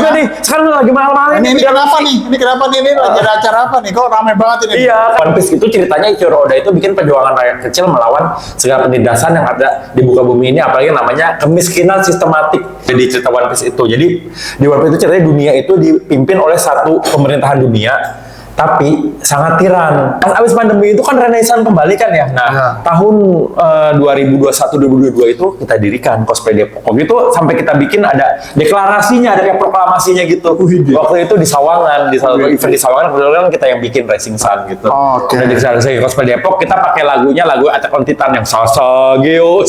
juga nih. Sekarang lagi malam-malam Ini kenapa nih? Ini kenapa nih? Ini lagi ada acara apa nih? Kok ramai banget ini? Iya, One Piece itu ceritanya Ichiro Oda itu bikin perjuangan rakyat kecil melawan segala penindasan yang ada di muka bumi ini, apalagi namanya kemiskinan sistematik. Jadi cerita One Piece itu. Jadi di One Piece itu ceritanya dunia itu dipimpin oleh satu pemerintahan dunia, tapi sangat tiran. Pas abis pandemi itu kan renaissance kembali kan ya. Nah, tahun 2021-2022 itu kita dirikan Cosplay Depok. Waktu itu sampai kita bikin ada deklarasinya, ada kayak proklamasinya gitu. Waktu itu di Sawangan, di salah satu event di Sawangan, kebetulan kita yang bikin Rising Sun gitu. Udah deklarasi Cosplay Depok, kita pakai lagunya lagu Attack on Titan yang Sasageo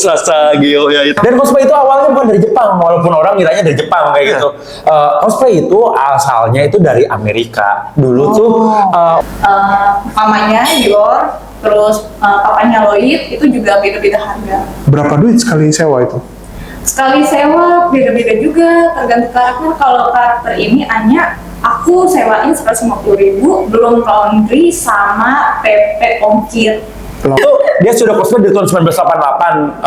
ya itu. Dan cosplay itu awalnya bukan dari Jepang, walaupun orang ngiranya dari Jepang kayak gitu. Cosplay itu asalnya itu dari Amerika. Dulu tuh mamanya Dior, terus papanya Lloyd, itu juga beda-beda harga. Berapa duit sekali sewa itu? Sekali sewa beda-beda juga, tergantung karakter. Kalau karakter ini Anya, aku sewain 150.000, belum laundry sama PP ongkir. Itu dia sudah cosplay dari tahun 1988.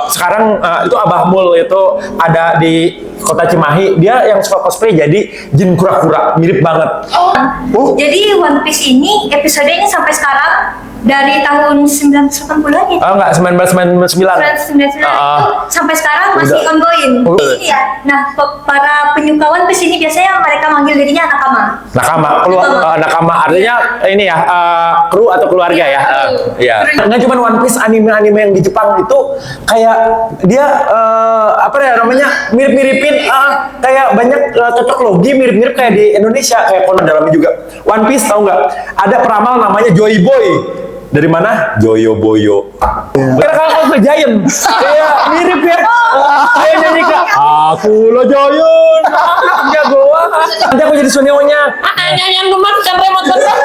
Sekarang itu Abah Mul itu ada di Kota Cimahi. Dia yang suka cosplay jadi Jin Kura-Kura, mirip banget. Jadi One Piece ini episode ini sampai sekarang dari tahun 1980-an ya? Enggak, 1999. 1999 itu sampai sekarang masih ongoing. Ini ya. Nah, para penyuka One Piece ini biasanya mereka manggil dirinya nakama. Nakama artinya ini ya, kru atau keluarga ya. Iya. Nggak cuma One Piece, anime-anime yang di Jepang itu kayak dia apa ya namanya, mirip-miripin kayak banyak cocok logi mirip-mirip kayak di Indonesia, kayak Conan dalamnya juga. One Piece tahu nggak? Ada peramal namanya Joy Boy. Dari mana? Joyo Boyo. Karena kalau ke Giant, iya mirip ya. Ayo nyanyi Kak. Aku lo Joyon, jagoan. Nanti aku jadi Sunyonya. Nyanyian gemar kan remote control.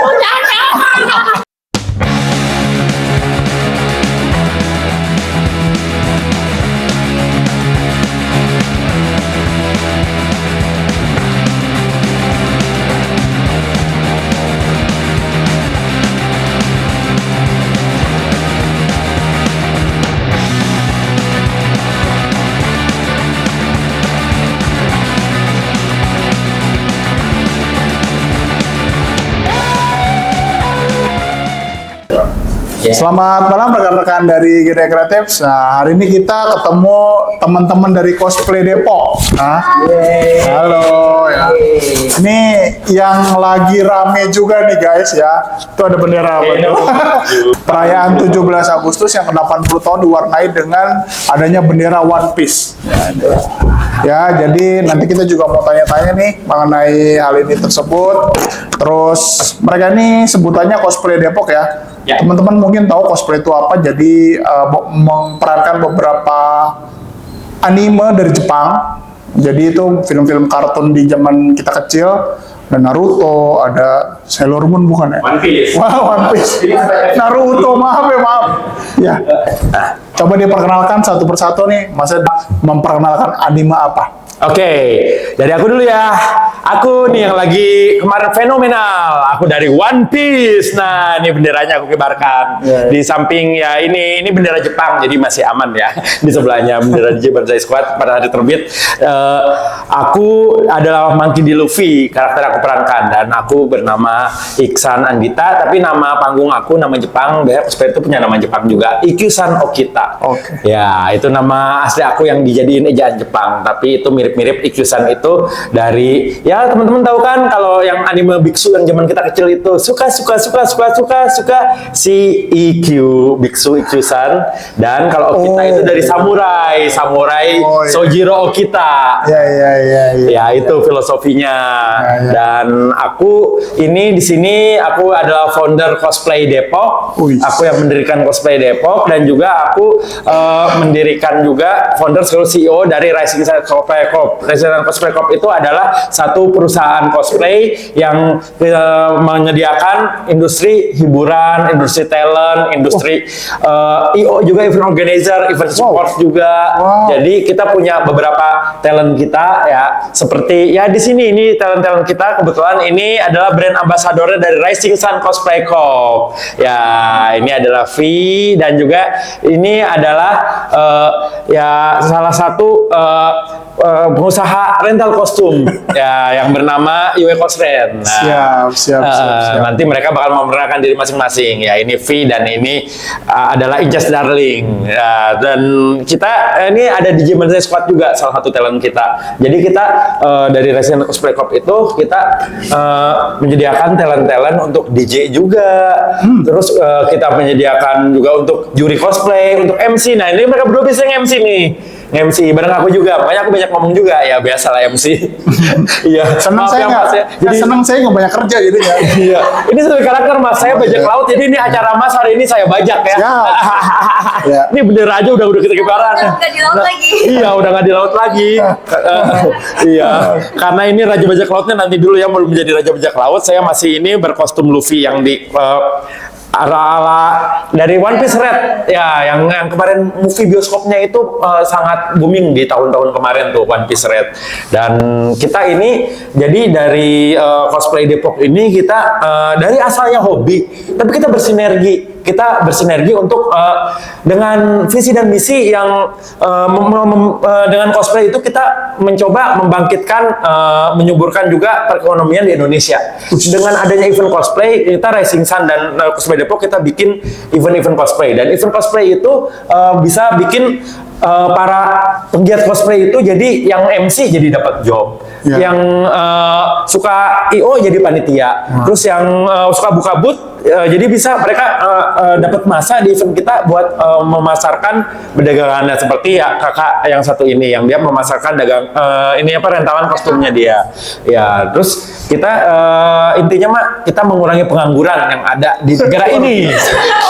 Selamat malam rekan-rekan dari Gede Kreatif. Nah, hari ini kita ketemu teman-teman dari Cosplay Depok. Halo ya. Ini yang lagi rame juga nih guys ya. Itu ada bendera apa tuh? Perayaan 17 Agustus yang ke-80 tahun diwarnai dengan adanya bendera One Piece. Ya, jadi nanti kita juga mau tanya-tanya nih mengenai hal ini tersebut. Terus mereka ini sebutannya Cosplay Depok ya. Teman-teman mungkin tahu cosplay itu apa, jadi memperankan beberapa anime dari Jepang. Jadi itu film-film kartun di zaman kita kecil. Ada Naruto, ada Sailor Moon bukan ya? One Piece. Wah, One Piece. Naruto, maaf. Ya. Coba diperkenalkan satu persatu nih, Mas memperkenalkan anime apa? Oke, dari aku dulu ya. Aku nih yang lagi kemarin fenomenal. Aku dari One Piece. Nah, ini benderanya aku kibarkan. Di samping ya ini bendera Jepang, jadi masih aman ya. Di sebelahnya bendera Banzai Squad pada hari terbit. Aku adalah Monkey D. Luffy, karakter aku perankan, dan aku bernama Iksan Andita. Tapi nama panggung aku nama Jepang. Biasanya cosplay itu punya nama Jepang juga. Ikyusan Okita. Ya, itu nama asli aku yang dijadiin ejaan Jepang. Tapi itu mirip-mirip Ikyusan itu dari ya teman-teman tahu kan kalau yang anime biksu yang zaman kita kecil itu suka si IQ biksu Ikyusan, dan kalau Okita itu dari samurai Sojiro Okita. Ya itu filosofinya. Dan aku ini di sini aku adalah founder Cosplay Depok. Aku yang mendirikan Cosplay Depok, dan juga aku mendirikan juga founder CEO dari Rising Sun Cosplay Corp. Rising Sun Cosplay Corp itu adalah satu perusahaan cosplay yang menyediakan industri hiburan, industri talent, industri IO juga, event organizer, event support juga. Jadi kita punya beberapa talent kita ya, seperti ya di sini ini talent-talent kita. Kebetulan ini adalah brand ambassador dari Rising Sun Cosplay Corp. Ya, ini adalah V, dan juga ini adalah ya salah satu pengusaha rental kostum ya yang bernama Yue Cosrent. Siap. Nanti mereka bakal memerkenalkan diri masing-masing. Ya ini V dan ini adalah Inces Darling. Ya, dan kita ini ada DJ Manzai Squad juga salah satu talent kita. Jadi kita dari Resident Cosplay Corp itu kita menyediakan talent-talent untuk DJ juga. Terus kita menyediakan juga untuk juri cosplay, untuk MC. Nah ini mereka berdua bisa MC nih. MC bareng aku juga, makanya aku banyak ngomong juga ya biasalah MC. Iya. Senang saya nggak? Jadi senang saya nggak banyak kerja gitu ya. Iya. Ini sesuai karakter Mas. Saya bajak laut, jadi ini acara Mas hari ini saya bajak ya. Ya. Ini bendera aja udah kita kibaran. Udah nggak di laut lagi. Iya, udah nggak di laut lagi. Iya. Karena ini raja bajak lautnya nanti dulu ya, belum menjadi raja bajak laut. Saya masih ini berkostum Luffy yang di ala dari One Piece Red ya, yang kemarin movie bioskopnya itu sangat booming di tahun-tahun kemarin tuh One Piece Red. Dan kita ini jadi dari cosplay Depok ini kita dari asalnya hobi, tapi kita bersinergi untuk dengan visi dan misi yang dengan cosplay itu kita mencoba membangkitkan, menyuburkan juga perekonomian di Indonesia. Dengan adanya event cosplay, kita Rising Sun dan Cosplay Depok kita bikin event-event cosplay, dan event cosplay itu bisa bikin para penggiat cosplay itu jadi yang MC jadi dapat job, yang suka IO jadi panitia, terus yang suka buka booth jadi bisa mereka dapat masa di event kita buat memasarkan perdagangannya, seperti ya kakak yang satu ini yang dia memasarkan dagang ini apa rentalan kostumnya dia. Ya, terus kita intinya mah kita mengurangi pengangguran yang ada di negara ini.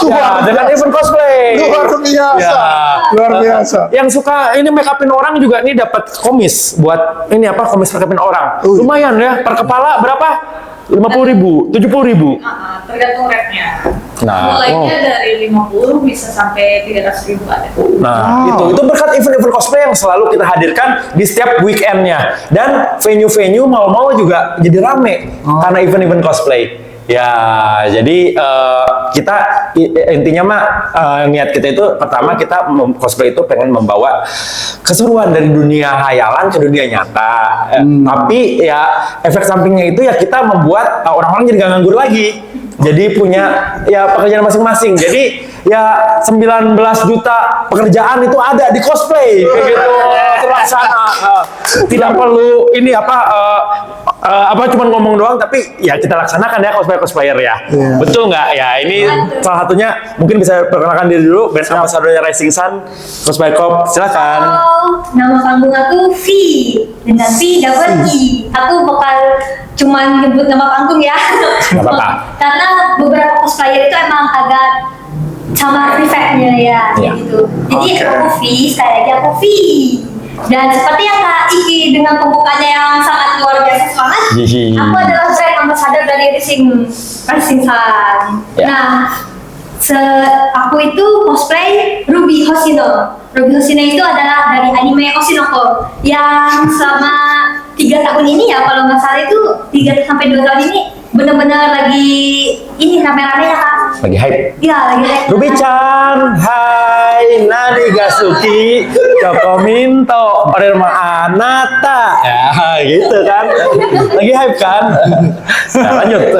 Ya, dengan event cosplay. Luar biasa. Yang suka ini make upin orang juga nih dapat komis buat ini apa, komis make upin orang. Lumayan ya, per kepala berapa? 50.000, 70.000. Tergantung rate-nya. Nah, mulainya dari 50 bisa sampai 300.000 ada. Nah, itu berkat event-event cosplay yang selalu kita hadirkan di setiap weekendnya, dan venue-venue mau-mau juga jadi rame karena event-event cosplay. Ya, jadi kita intinya mah niat kita itu pertama kita cosplay itu pengen membawa keseruan dari dunia hayalan ke dunia nyata. Tapi ya efek sampingnya itu ya kita membuat orang-orang jadi gak nganggur lagi. Jadi punya ya pekerjaan masing-masing. Jadi ya 19 juta pekerjaan itu ada di cosplay kayak gitu terlaksana. Tidak perlu ini apa cuman ngomong doang, tapi ya kita laksanakan ya cosplayer ya. Betul nggak ya? Ini salah satunya mungkin bisa perkenalkan diri dulu, brand ambassador Rising Sun Cosplay Corp. Silakan. Nama panggung aku V dengan V double E. Aku bakal cuman nyebut nama panggung ya. Nggak apa-apa. Karena beberapa cosplayer itu emang agak sama prefect-nya ya, gitu. Jadi aku V, sekali lagi aku V. Dan seperti yang Kak Iki dengan pembukaannya yang sangat luar biasa semangat, aku adalah brand ambassador dari Rising Sun. Nah, aku itu cosplay Ruby Hoshino. Ruby Hoshino itu adalah dari anime Oshinoko yang selama 3 tahun ini ya, kalau nggak salah itu 3 sampai 2 tahun ini benar-benar lagi ini rame-rame ya Kak. Lagi hype. Iya, lagi hype. Ruby-chan, hai, Nani Gasuki, Chocominto, Orelma Anata. Ya, gitu kan. Lagi hype kan. Nah, lanjut.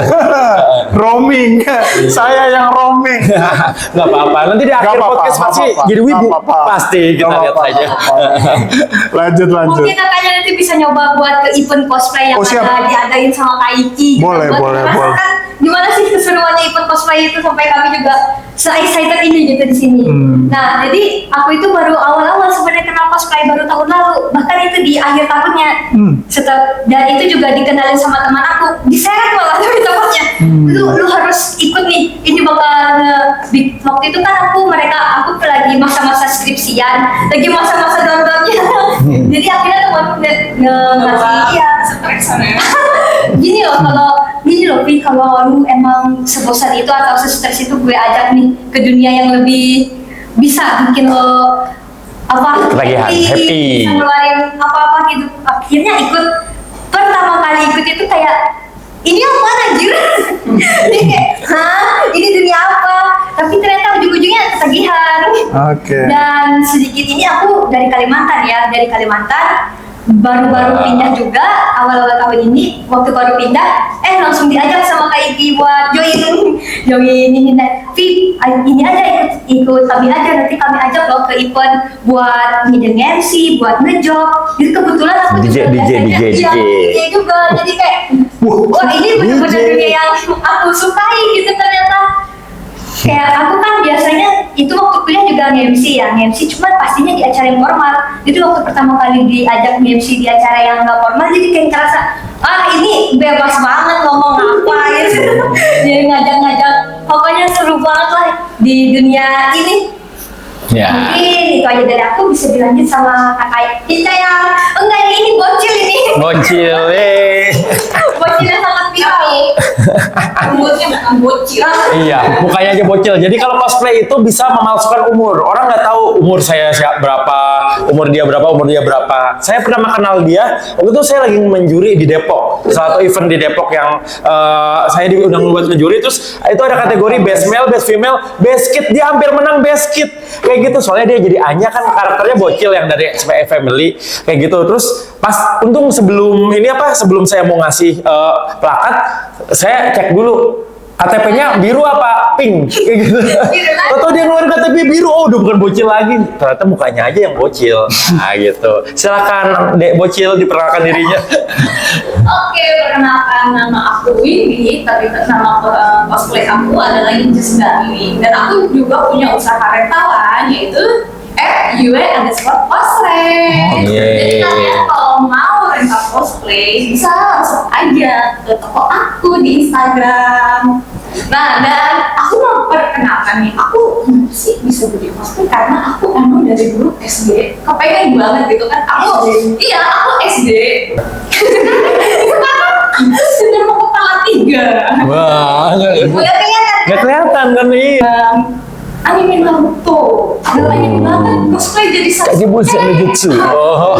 Roaming. Saya yang roaming. Nggak apa-apa. Nanti di akhir podcast pasti jadi wibu. Pasti kita lihat saja. Lanjut. Mungkin kakaknya nanti bisa nyoba buat ke event cosplay yang ada diadain sama Kak Iki. Boleh. Gimana sih keseruannya event cosplay itu sampai kami juga se-excited ini gitu di sini. Nah, jadi aku itu baru awal-awal sebenarnya kenal cosplay baru tahun lalu. Bahkan itu di akhir tahunnya. Dan itu juga dikenalin sama teman aku. Diseret malah dari tempatnya. Lu harus ikut nih. Ini bakal waktu itu kan aku lagi masa-masa skripsian, lagi masa-masa down-downnya. Jadi akhirnya temanku ngasih gini loh, Pi, kalau lu emang sebosan itu atau sestres itu gue ajak nih ke dunia yang lebih bisa bikin lo happy, bisa ngeluarin apa-apa gitu. Akhirnya ikut. Pertama kali ikut itu kayak, ini apa anjir? Ini kayak, ini dunia apa? Tapi ternyata ujung-ujungnya ketagihan. Dan sedikit ini aku dari Kalimantan ya, baru-baru pindah juga, awal-awal tahun ini waktu baru pindah langsung diajak sama Kak Iki buat join ini ini aja ikut kami aja, nanti kami ajak loh ke event buat ngideng MC, buat ngejob. Jadi kebetulan aku juga DJ juga, jadi kayak wah ini benar-benar dunia yang aku sukai gitu ternyata. Kayak aku kan biasanya itu waktu kuliah juga nge-MC ya, nge-MC cuman pastinya di acara yang formal. Jadi waktu pertama kali diajak nge-MC di acara yang nggak formal, jadi kayak ngerasa ini bebas banget ngomong apa gitu. Jadi ngajak-ngajak, pokoknya seru banget lah di dunia ini. Ya. Mungkin itu aja dari aku, bisa dilanjut sama kakak kita yang enggak ini bocil ini. Bocil, Bocilnya sangat viral. Rambutnya bukan bocil. Iya, mukanya aja bocil. Jadi kalau cosplay itu bisa memalsukan umur. Orang nggak tahu umur saya berapa, umur dia berapa. Saya pernah kenal dia. Waktu itu saya lagi menjuri di Depok, salah satu event di Depok yang saya diundang buat menjuri. Terus itu ada kategori best male, best female, best kid. Dia hampir menang best kid. Kayak gitu, soalnya dia jadi Anya kan karakternya bocil yang dari SPE Family kayak gitu. Terus pas untung sebelum saya mau ngasih plakat, saya cek dulu KTP-nya biru apa pink kayak gitu. Atau dia ngeluarin KTP biru, udah bukan bocil lagi. Ternyata mukanya aja yang bocil. Nah gitu. Silakan Dek Bocil diperkenalkan dirinya. Oke, perkenalkan, nama aku Windy, tapi nama cosplay aku adalah Inces Darling. Dan aku juga punya usaha rentawan, yaitu @UE_cosplay. Jadi kalian kalau mau rental cosplay bisa langsung aja ke toko aku di Instagram. Nah, dan aku mau perkenalkan nih, aku sih bisa beli cosplay karena aku emang dari dulu SD kepengen banget gitu kan. Aku SD. Sekarang sudah mau kepala 3. Wah, Udah kelihatan kan nih. Anime Naruto adalah anime banget, cosplay jadi Sasuke. Kayak busa Nejutsu. Oh.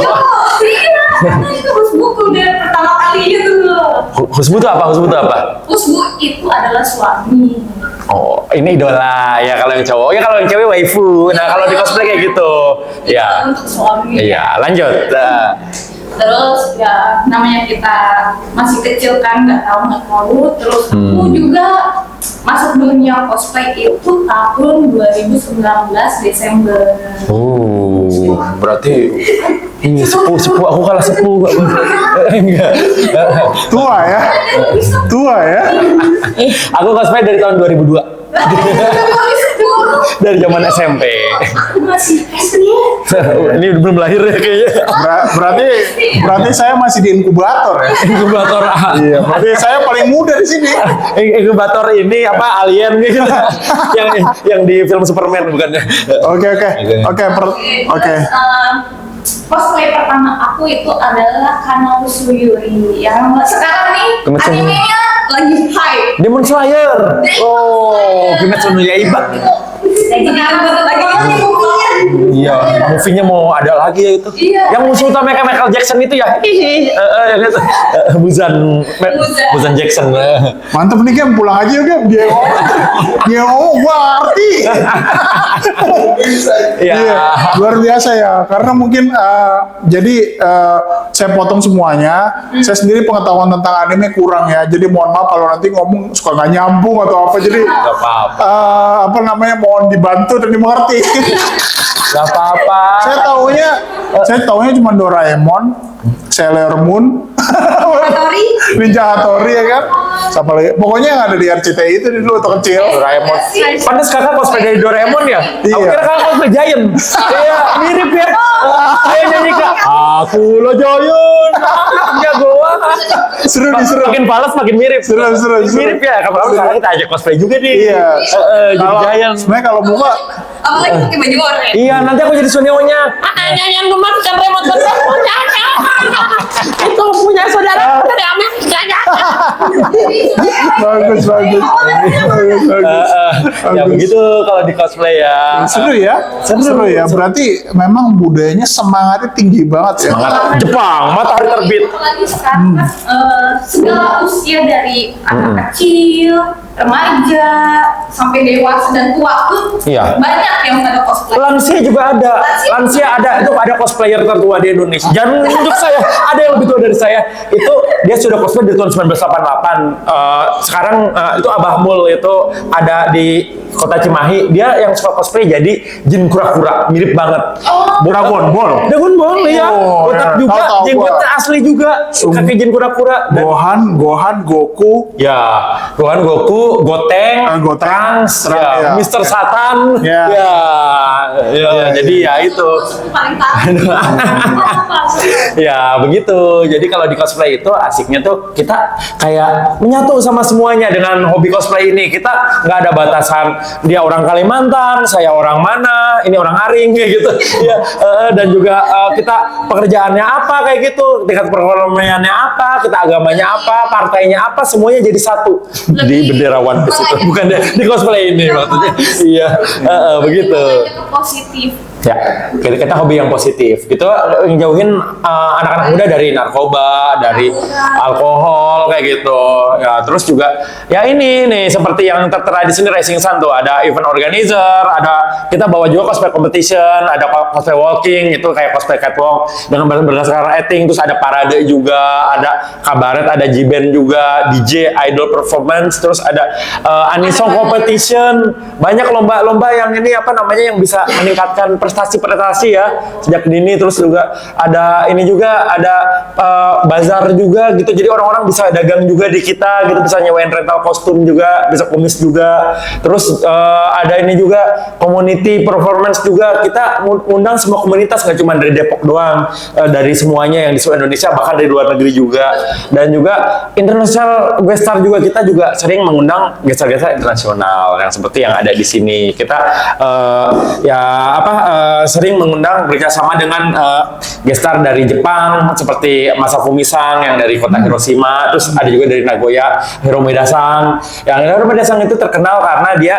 Iya, karena itu Husbuku dari pertama kali itu. Husbu itu apa? Husbu itu adalah suami. Oh, ini idola ya kalau yang cowok. Ya kalau yang cewek waifu. Nah, kalau di cosplay kayak gitu. Ya. Untuk suami. Iya, lanjut. Terus ya namanya kita masih kecil kan, nggak tahu. Terus aku juga masuk dunia cosplay itu tahun 2019 Desember. Oh, berarti ini sepuh aku kalah sepuh. Enggak. Tua ya. Aku cosplay dari tahun 2002. Dari zaman SMP. Aku masih SD. Ini belum lahir ya kayaknya. Berarti saya masih di inkubator ya. Inkubator. Iya, berarti saya paling muda di sini. Inkubator ini apa alien gitu. yang di film Superman bukannya. Oke. Cosplay pertama aku itu adalah Kanobu Suyuri yang sekarang nih animenya lagi hype. Demon Slayer. Oh, Kimetsu no Yaiba. Sekarang lagi movie-nya. Iya, movie-nya mau ada lagi ya itu. Iya. Yang musuh utama Michael Jackson itu ya. Busan Jackson. Mantep nih Gem, pulang aja ya Gem. Dia ngomong, gua ngerti. Iya. Luar biasa ya. Karena mungkin saya potong semuanya. Saya sendiri pengetahuan tentang anime kurang ya. Jadi mohon maaf kalau nanti ngomong suka nggak nyambung atau apa. Jadi Gak apa-apa. mohon dibantu dan dimengerti. Gak apa-apa. Saya taunya cuma Doraemon, Sailor Moon, Ninja Hattori ya kan. Siapa lagi? Pokoknya yang ada di RCTI itu dulu waktu kecil. Doraemon. Pantes kakak cosplay dari Doraemon ya? Iya. Aku kira kakak cosplay Giant. Iya, mirip ya. Kayak nyanyi kak. Aku lo Giant. Jagoan. Seru. Makin balas makin mirip. Seru. Mirip ya. Kapan kita ajak cosplay juga nih. Iya. Jadi Giant. Sebenarnya kalau buka, Apalagi pakai baju oranye. Iya, nanti aku jadi Suneo-nya. Yang memakan remote control punyanya. Itu punya saudara dari Amerika. bagus. Ya begitu kalau di cosplay ya. Seru ya? Seru ya. Berarti memang budayanya semangatnya tinggi banget ya. Semangat Jepang, matahari terbit. Apalagi sekarang kan segala usia dari anak kecil, remaja, sampai dewasa dan tua pun Iya. banyak yang pada cosplay. Lansia juga ada. Lansia ada. Itu ada cosplayer tertua di Indonesia. Jangan nunjuk saya. Ada yang lebih tua dari saya. Itu dia sudah cosplay dari tahun 1988. Sekarang itu Abah Mul itu ada di Kota Cimahi. Dia yang suka cosplay jadi Jin Kura-Kura. Mirip banget. Dragon Ball. Dragon Ball ya. Oh, Botak ya. juga. Tahu Jenggotnya asli juga. Kaki Jin Kura-Kura. Dan Gohan, Goku. ya, Gohan, Goku, Goteng, Goteng, Trunks, Trunks, ya. Mr. Satan, Ya. jadi ya itu. Paling tahu. Ya begitu. Jadi kalau di cosplay itu asiknya tuh kita kayak menyatu sama semuanya dengan hobi cosplay ini. Kita nggak ada batasan dia orang Kalimantan, saya orang mana, ini orang Aring kayak gitu. Ya, dan juga kita pekerjaannya apa kayak gitu, tingkat perekonomiannya apa, kita agamanya apa, partainya apa, semuanya jadi satu di bendera One Piece itu. Bukan di cosplay ini maksudnya. Iya, begitu. Banyak ke positif. Ya, kita hobi yang positif. Gitu ngejauhin anak-anak muda dari narkoba, dari alkohol kayak gitu. Ya, terus juga ya ini nih seperti yang tertera di sini Racing Sun tuh ada event organizer, ada kita bawa juga cosplay competition, ada cosplay walking itu kayak cosplay catwalk dengan berdasarkan rating, terus ada parade juga, ada kabaret, ada G-band juga, DJ, idol performance, terus ada anisong competition, banyak lomba-lomba yang ini apa namanya yang bisa meningkatkan prestasi ya sejak dini. Terus juga ada ini juga ada bazar juga gitu, jadi orang-orang bisa dagang juga di kita gitu, bisa nyewain rental kostum juga, bisa kumis juga. Terus ada ini juga community performance juga, kita undang semua komunitas, nggak cuma dari Depok doang, dari semuanya yang di seluruh Indonesia, bahkan dari luar negeri juga. Dan juga international guest star juga, kita juga sering mengundang guest star internasional yang seperti yang ada di sini. Kita sering mengundang bekerjasama dengan guest star dari Jepang seperti Masafumi Sang yang dari kota Hiroshima, terus ada juga dari Nagoya Hiromeda Sang. Yang Hiromeda Sang itu terkenal karena dia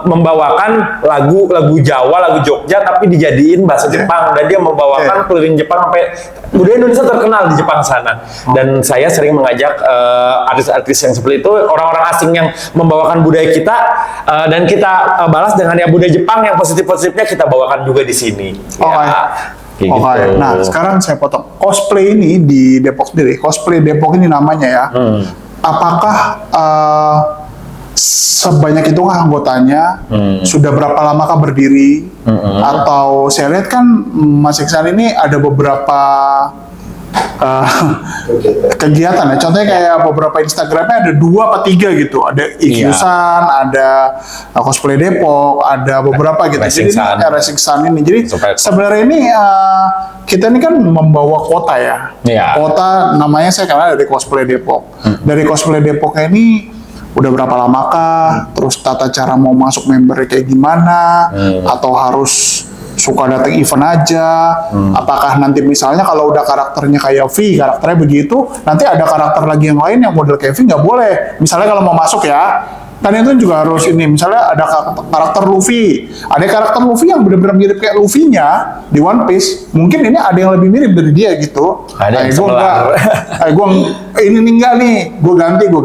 membawakan lagu Jawa, lagu Jogja tapi dijadiin bahasa Jepang, dan dia membawakan keliling Jepang sampai budaya Indonesia terkenal di Jepang sana. Dan saya sering mengajak artis-artis yang seperti itu, orang-orang asing yang membawakan budaya kita, dan kita balas dengan ya budaya Jepang yang positif-positifnya kita bawakan juga di sini. Gitu. Nah, sekarang saya potong. Cosplay ini di Depok sendiri, cosplay Depok ini namanya ya. Apakah sebanyak itu anggotanya? Sudah berapa lamakah berdiri? Atau saya lihat kan Mas Iksan ini ada beberapa kegiatan ya. Contohnya kayak beberapa Instagramnya ada 2 atau 3 gitu. Ada Ikyusan, ada cosplay Depok, ada beberapa gitu. Jadi ini Racing Sun ini. Jadi sebenarnya ini kita ini kan membawa kota ya. Kota namanya saya kenal dari cosplay Depok. Dari cosplay Depok ini udah berapa lamakah? Terus tata cara mau masuk member kayak gimana? Atau harus suka datang event aja? Apakah nanti misalnya kalau udah karakternya kayak V, karakternya begitu, nanti ada karakter lagi yang lain yang model kayak V nggak boleh? Misalnya kalau mau masuk ya, kan itu juga harus ini. Misalnya ada karakter Luffy, ada karakter Luffy yang benar-benar mirip kayak Luffy-nya di One Piece. Mungkin ini ada yang lebih mirip dari dia gitu. Ada yang sebelah. Ini enggak nih, gue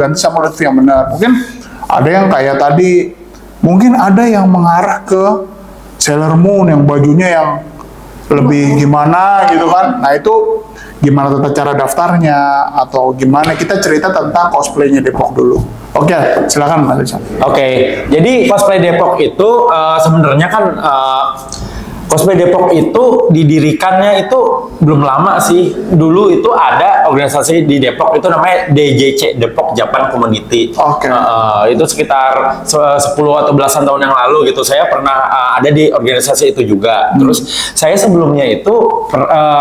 ganti sama Luffy yang benar. Mungkin ada yang kayak tadi, mungkin ada yang mengarah ke Sailor Moon yang bajunya yang lebih gimana gitu kan. Nah itu gimana tata cara daftarnya atau gimana, kita cerita tentang cosplaynya Depok dulu. Oke, silakan Mas Iksan. Oke, jadi cosplay Depok itu sebenarnya kan cosplay Depok itu didirikannya itu belum lama sih. Dulu itu ada organisasi di Depok itu namanya DJC, Depok Japan Community. Itu sekitar 10 atau belasan tahun yang lalu gitu. Saya pernah ada di organisasi itu juga. Terus saya sebelumnya itu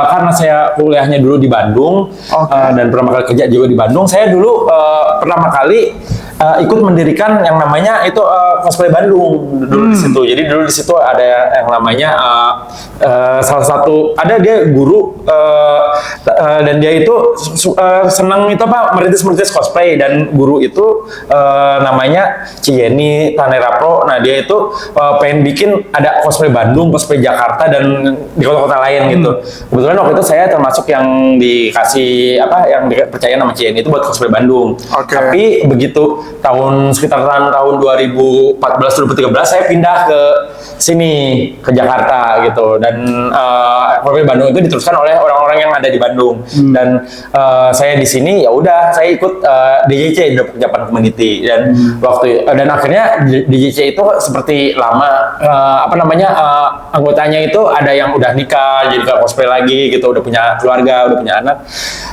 karena saya kuliahnya dulu di Bandung dan pertama kali kerja juga di Bandung, saya dulu pertama kali ikut mendirikan yang namanya itu cosplay Bandung dulu di situ. Jadi dulu di situ ada yang namanya salah satu ada dia guru dan dia itu senang itu merintis cosplay, dan guru itu namanya Cieni Tanera Pro. Nah dia itu pengen bikin ada cosplay Bandung, cosplay Jakarta, dan di kota-kota lain gitu. Kebetulan waktu itu saya termasuk yang dikasih yang dipercaya nama Cieni itu buat cosplay Bandung. Tapi begitu sekitar tahun 2014-2013 saya pindah ke sini, ke Jakarta gitu, dan cosplay Bandung itu diteruskan oleh orang-orang yang ada di Bandung. Dan saya di sini ya udah saya ikut DJC, Japan Community, dan dan akhirnya DJC itu seperti lama anggotanya itu ada yang udah nikah jadi gak cosplay lagi gitu, udah punya keluarga, udah punya anak.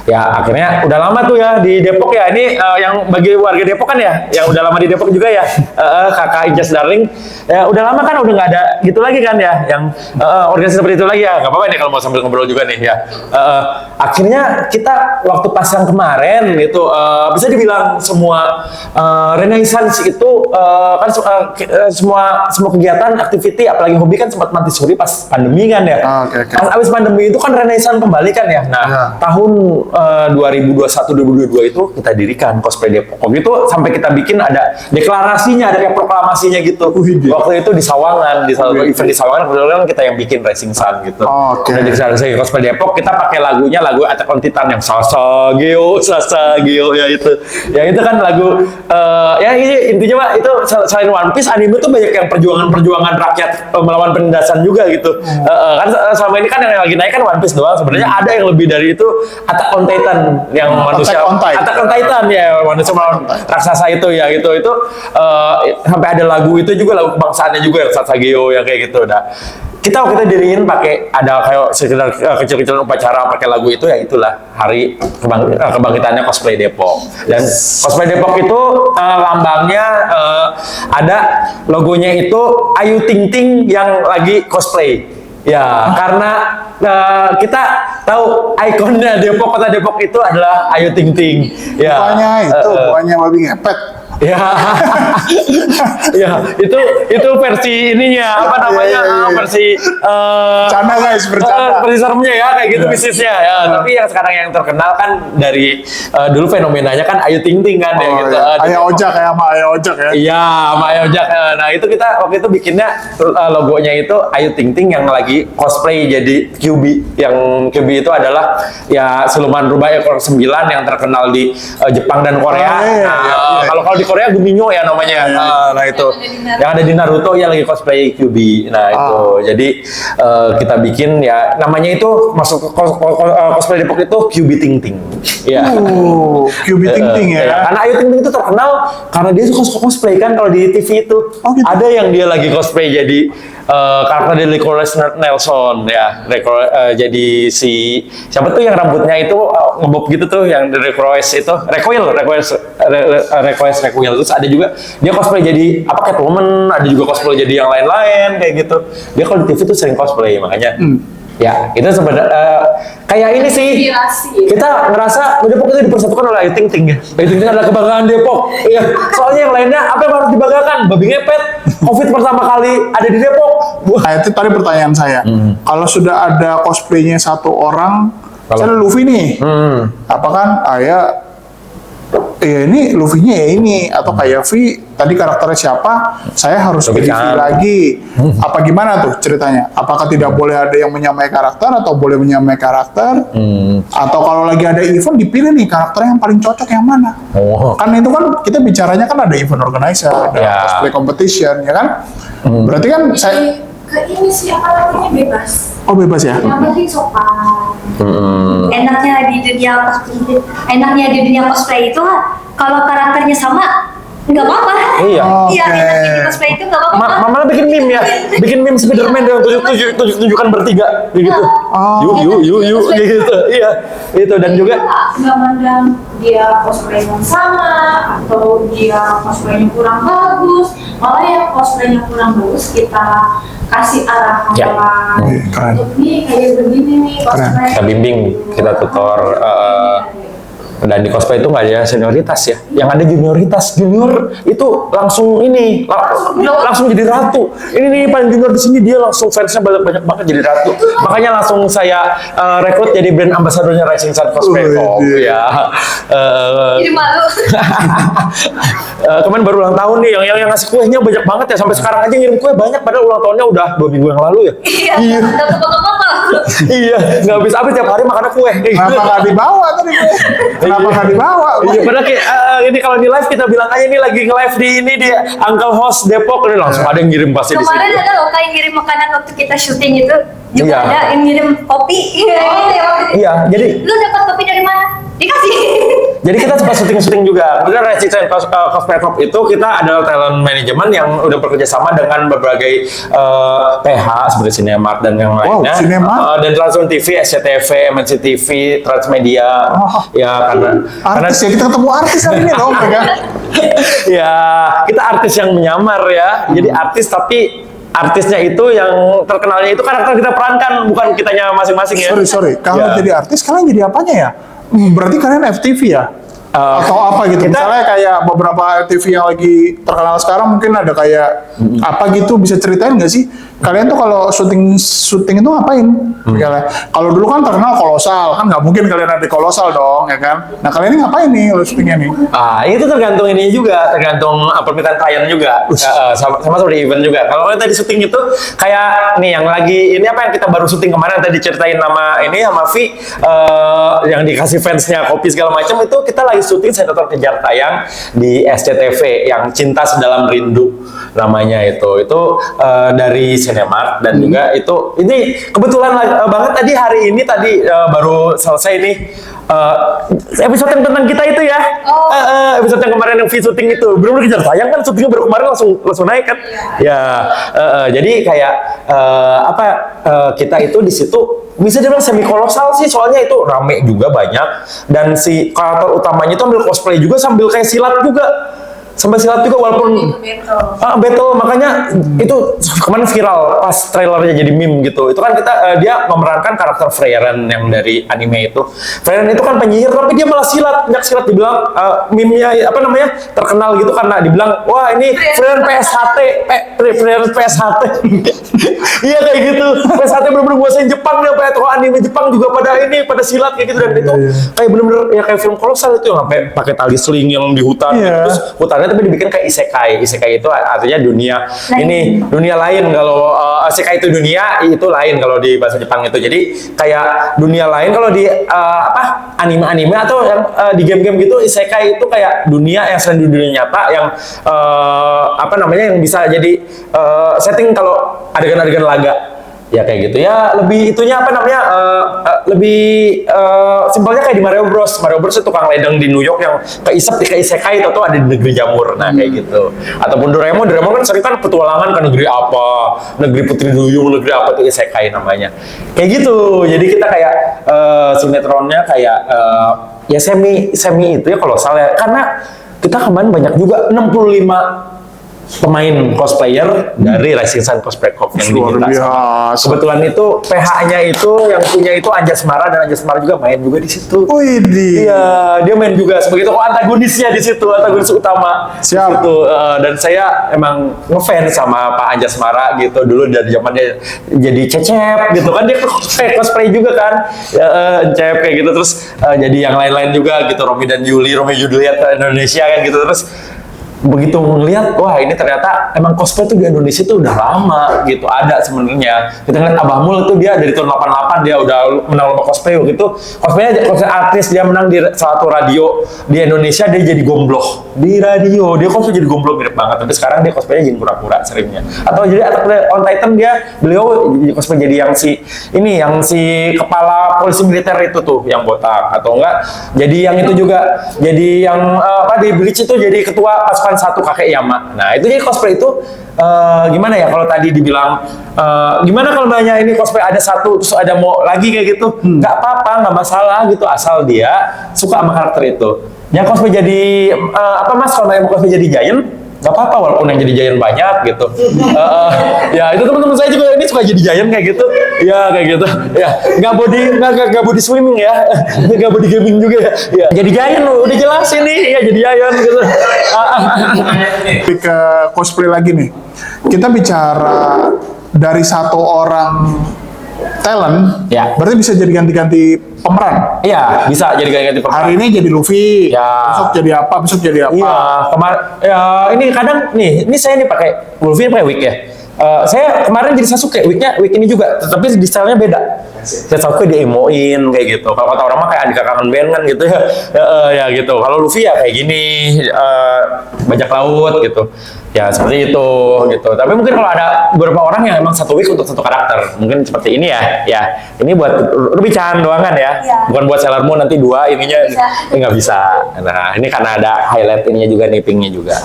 Ya akhirnya udah lama tuh ya di Depok ya. Ini yang bagi warga Depok kan ya, yang udah lama di Depok juga ya, kakak Ijas Darling ya udah lama kan udah nggak ada gitu lagi kan ya, yang organisasi seperti itu lagi ya. Nggak apa-apa nih kalau mau sambil ngobrol juga nih ya. Akhirnya kita waktu pas yang kemarin gitu bisa dibilang semua Renaissance itu kan semua kegiatan, aktiviti, apalagi hobi kan sempat mati suri pas pandemi kan ya. Pas abis pandemi itu kan Renaissance kembali kan ya. Nah tahun 2021-2022 itu kita dirikan cosplay Depok. Waktu itu sampai kita bikin ada deklarasinya, ada kayak proklamasinya gitu. Waktu itu di Sawangan, di salah satu event di Sawangan, kebetulan kita yang bikin Racing Sun gitu. Udah deklarasi cosplay Depok, kita pakai lagu Attack on Titan yang Sasa Geo ya itu. Ya itu kan lagu ya intinya Pak itu selain One Piece, anime tuh banyak yang perjuangan rakyat melawan penindasan juga gitu. Kan selama ini kan yang lagi naik kan One Piece doang. Sebenarnya ada yang lebih dari itu, Attack on Titan yang manusia Attack on Titan ya, manusia melawan raksasa itu ya gitu. Itu sampai ada lagu itu juga, lagu kebangsaannya juga yang Sasageo yang kayak gitu. Nah kita waktu itu diriin pakai ada kayak sekedar kecil-kecilan upacara pakai lagu itu, ya itulah hari kebangkitannya cosplay Depok. Dan cosplay Depok itu lambangnya ada logonya itu Ayu Ting Ting yang lagi cosplay. Ya, karena kita tahu ikonnya Depok, kota Depok itu adalah Ayu Ting Ting. Ya. Bukannya babi ngepet. Ya, ya itu versi ininya versi bercanda guys, bercanda. Versi seremnya ya kayak gitu bisnisnya ya. Tapi yang sekarang yang terkenal kan dari dulu fenomenanya kan Ayu Ting Ting kan ya gitu. Ayah Ojak ya, sama Ayah Ojak ya. Iya, sama Ayah Ojak. Nah itu kita waktu itu bikinnya logonya itu Ayu Ting Ting yang lagi cosplay jadi QB. Yang QB itu adalah ya siluman rubah ekor 9 yang terkenal di Jepang dan Korea. Kalau di Korea Guminyo ya namanya. Nah itu yang ada di Naruto ya lagi cosplay QB. Nah itu jadi kita bikin ya namanya itu masuk cosplay Depok itu QB Ting Ting. Ya. QB Ting Ting ya. Karena Ayu Ting Ting itu terkenal karena dia suka cosplay kan kalau di TV itu. Gitu. Ada yang dia lagi cosplay jadi karakter dari Licorice Nelson ya. Jadi si siapa tuh yang rambutnya itu ngebob gitu tuh yang dari Licorice itu Request. Terus ada juga dia cosplay jadi Catwoman, ada juga cosplay jadi yang lain-lain kayak gitu. Dia kalau di TV tuh sering cosplay, makanya ya itu sebenarnya kayak ini sih kita ngerasa Depok itu dipersatukan oleh Ayu Ting Ting ya. Ayu Ting Ting adalah kebanggaan Depok. Iya, soalnya yang lainnya apa yang harus dibanggakan? Babi ngepet, COVID pertama kali ada di Depok. Nah, itu tadi pertanyaan saya. Kalau sudah ada cosplaynya satu orang, misalnya Luffy nih, apa kan? Ya ini Luffy-nya ya ini, atau kayak V tadi karakternya siapa, saya harus pilih V lagi. Apa gimana tuh ceritanya? Apakah tidak boleh ada yang menyamai karakter atau boleh menyamai karakter? Atau kalau lagi ada event dipilih nih karakter yang paling cocok yang mana? Kan itu kan kita bicaranya kan ada event organizer, ada cosplay competition ya kan? Berarti kan saya ke ini sih apa namanya bebas. Oh bebas ya? Yang penting sopan. Enaknya di dunia cosplay itu kalau karakternya sama nggak apa-apa. Iya. Iya, enaknya di cosplay itu nggak apa-apa. Mama bikin meme ya, bikin meme Spiderman yang tunjukan bertiga gitu. Yuk gitu. Iya, itu dan juga nggak mandang dia cosplay yang sama atau dia cosplaynya kurang bagus, malah yang cosplaynya kurang bagus kita kasih arahan keren. ini kayak begini nih cosplay. kita bimbing, kita tutor. Dan di cosplay itu nggak ada senioritas ya, yang ada junioritas. Junior itu langsung langsung jadi ratu. Ini nih paling junior di sini, dia langsung fansnya banyak banget jadi ratu. Makanya langsung saya rekrut jadi brand ambassadornya Rising Sun Cosplay Pop ya. Jadi malu. Kemarin baru ulang tahun nih, yang ngasih kuenya banyak banget ya, sampai sekarang aja ngirim kue banyak, padahal ulang tahunnya udah 2 minggu yang lalu ya. Iya, udah foto-foto. Iya, nggak habis-habis tiap hari makan kue. Kenapa nggak dibawa tadi? Kenapa nggak dibawa? Iya, padahal kayak ini kalau di live kita bilang aja nih lagi nge-live di ini di Uncle Host Depok, ini langsung ada yang ngirim pasti di Kemarin situ. ada loh kayak ngirim makanan waktu kita syuting itu. Juga Iya. ada yang ngirim kopi. Iya, jadi Lu dapat kopi dari mana? Dikasih. Jadi kita suka syuting-syuting juga. Kemudian Rising Sun Cosplay Pop itu kita adalah talent management yang udah bekerja sama dengan berbagai PH seperti Cinemark dan yang lainnya. Cinemark? Dan Trans TV, SCTV, MNC TV, Transmedia. Ya karena Artis ya, kita ketemu artis hari ini dong, kan? ya kita artis yang menyamar ya. Jadi artis tapi artisnya itu yang terkenalnya itu karakter kita perankan, bukan kitanya masing-masing ya. Sorry. Kalau Ya. jadi artis, kalian jadi apanya ya? Berarti kalian FTV ya? Atau apa gitu? Misalnya kayak beberapa FTV yang lagi terkenal sekarang mungkin ada kayak apa gitu, bisa ceritain nggak sih? Kalian tuh kalau syuting itu ngapain? Misalnya, kalau dulu kan terkenal Kolosal, kan nggak mungkin kalian ada di Kolosal dong, ya kan? Nah kalian ini ngapain nih kalau syutingnya nih? Itu tergantung ini juga, tergantung permintaan klien juga, sama seperti event juga. Kalau tadi syuting itu kayak nih yang lagi ini apa yang kita baru syuting kemarin tadi ceritain nama ini sama Vi yang dikasih fansnya kopi segala macam, itu kita lagi syuting sinetron kejar tayang di SCTV yang Cinta Sedalam Rindu namanya itu dari Cinemark dan juga itu ini kebetulan banget tadi hari ini baru selesai nih episode yang tentang kita itu ya. Episode yang kemarin yang syuting itu belum kejar tayang kan, syutingnya baru kemarin langsung naik kan. Jadi kayak kita itu di situ bisa dibilang semi kolosal sih, soalnya itu rame juga banyak dan si karakter utamanya itu ambil cosplay juga sambil kayak silat juga. Sampai silat juga walaupun battle, makanya itu kemarin viral pas trailernya jadi meme gitu. Itu kan dia memerankan karakter Freyren yang dari anime itu. Freyren itu kan penyihir tapi dia malah silat, nggak silat, dibilang meme-nya terkenal gitu karena dibilang wah ini Freyren PSHT, Freyren PSHT. Iya kayak gitu. PSHT bener-bener bahasa Jepang dia, kayak anime Jepang juga pada silat kayak gitu, dan itu kayak bener-bener ya kayak film kolosal itu yang sampai pakai tali seling yang di hutan. Terus hutannya tapi dibikin kayak isekai. Isekai itu artinya dunia dunia lain. Kalau isekai itu dunia, itu lain kalau di bahasa Jepang itu. Jadi kayak dunia lain kalau di anime-anime atau yang di game-game gitu, isekai itu kayak dunia yang selain dunia nyata yang yang bisa jadi setting kalau adegan-adegan laga. Ya kayak gitu ya, lebih itunya lebih simpelnya kayak di Mario Bros. Mario Bros itu tukang ledeng di New York yang keisep di isekai itu ada di negeri jamur. Nah kayak gitu. Ataupun Doraemon kan cerita petualangan ke negeri apa, negeri Putri Duyung, negeri apa tuh isekai namanya. Kayak gitu. Jadi kita kayak sinetronnya kayak ya semi itu ya kolosal ya, karena kita kemarin banyak juga 65 pemain cosplayer dari Rising Sun Cosplay Pop yang diminta. Kebetulan itu PH-nya itu yang punya itu Anjasmara, dan Anjasmara juga main juga di situ. Iya, dia main juga sebagai tokoh antagonisnya di situ, antagonis utama. Siap. Gitu. Dan saya emang ngefans sama Pak Anjasmara gitu dulu dari zaman dia jadi Cecep gitu kan, dia cosplay juga kan, Cecep kayak gitu, terus jadi yang lain-lain juga gitu, Romeo dan Juliet Indonesia kan gitu. Terus begitu ngelihat, wah ini ternyata emang cosplay tuh di Indonesia tuh udah lama gitu ada sebenarnya. Kita ngeliat Abah Mul tuh dia dari tahun 88 dia udah menang lomba cosplay gitu. Cosplay artis, dia menang di salah satu radio di Indonesia, dia jadi gombloh di radio. Dia cosplay jadi gombloh mirip banget, tapi sekarang dia cosplaynya jadi pura-pura seringnya. Atau jadi Attack on Titan beliau cosplay jadi yang si kepala polisi militer itu tuh yang botak, atau enggak jadi yang itu juga jadi yang di Bleach itu jadi ketua pasukan 1 kakek Yama. Nah itu jadi cosplay itu gimana ya kalau tadi dibilang gimana kalau banyak ini cosplay ada satu terus ada mau lagi kayak gitu, nggak apa-apa, nggak masalah gitu, asal dia suka sama karakter itu. Yang cosplay jadi Mas, kalau yang cosplay jadi Giant nggak apa-apa walaupun yang jadi giant banyak gitu. Ya itu teman-teman saya juga ini suka jadi giant kayak gitu. Ya kayak gitu. Ya nggak body swimming ya, nggak body gaming juga ya. Ya jadi giant loh, udah jelas ini ya jadi giant gitu. Tapi ke cosplay lagi nih. Kita bicara dari satu orang talent, Ya. berarti bisa jadi ganti-ganti pemeran. Iya bisa jadi ganti pemeran. Hari ini jadi Luffy, Ya. besok jadi apa, besok jadi apa. Iya, ya ini kadang ini saya nih pakai Wolverine pakai wig ya. Saya kemarin jadi Sasuke, wig ini juga, tapi di stylenya beda. Saya Sasuke diemoin kayak gitu. Kalau kata orang mah kayak Andika Kangen Band kan gitu ya. Ya gitu. Kalau Luffy ya kayak gini, bajak laut gitu. Ya seperti itu gitu. Tapi mungkin kalau ada beberapa orang yang emang satu wig untuk satu karakter, mungkin seperti ini ya. Ya ini buat Ruby-chan doang kan ya. Iya. Bukan buat Sailor Moon nanti dua ininya nggak bisa. Nah ini karena ada highlight ininya juga, nippingnya juga.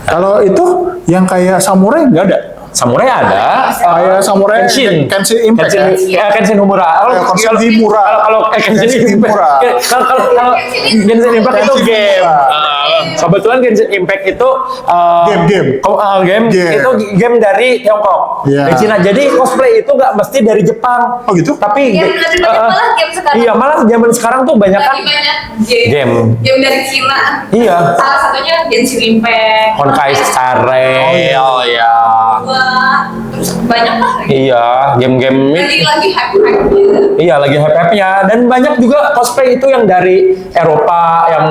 Kalau itu yang kayak samurai nggak ada. Samurai ada, Kayak samurai Kenshin, Kenshin Impact ya. Kenshin Himura. Kenshin Himura. Kalau Kenshin Kenshin Impact, Himura. kalau Genshin Impact itu Kenshin game. Himura. Kebetulan Genshin Impact itu game itu game dari Tiongkok, Iya. dari Cina. Jadi cosplay itu nggak mesti dari Jepang. Oh gitu? Tapi Game dari malah game sekarang. iya malah zaman sekarang tuh banyak kan Lagi banyak game. game dari Cina. Iya. Salah satunya Genshin Impact. Honkai Star Rail, oh ya. Wah, terus banyak lah. Iya, game-game Lagi hype-hype-nya. Iya lagi hype-hype-nya, dan banyak juga cosplay itu yang dari Eropa yang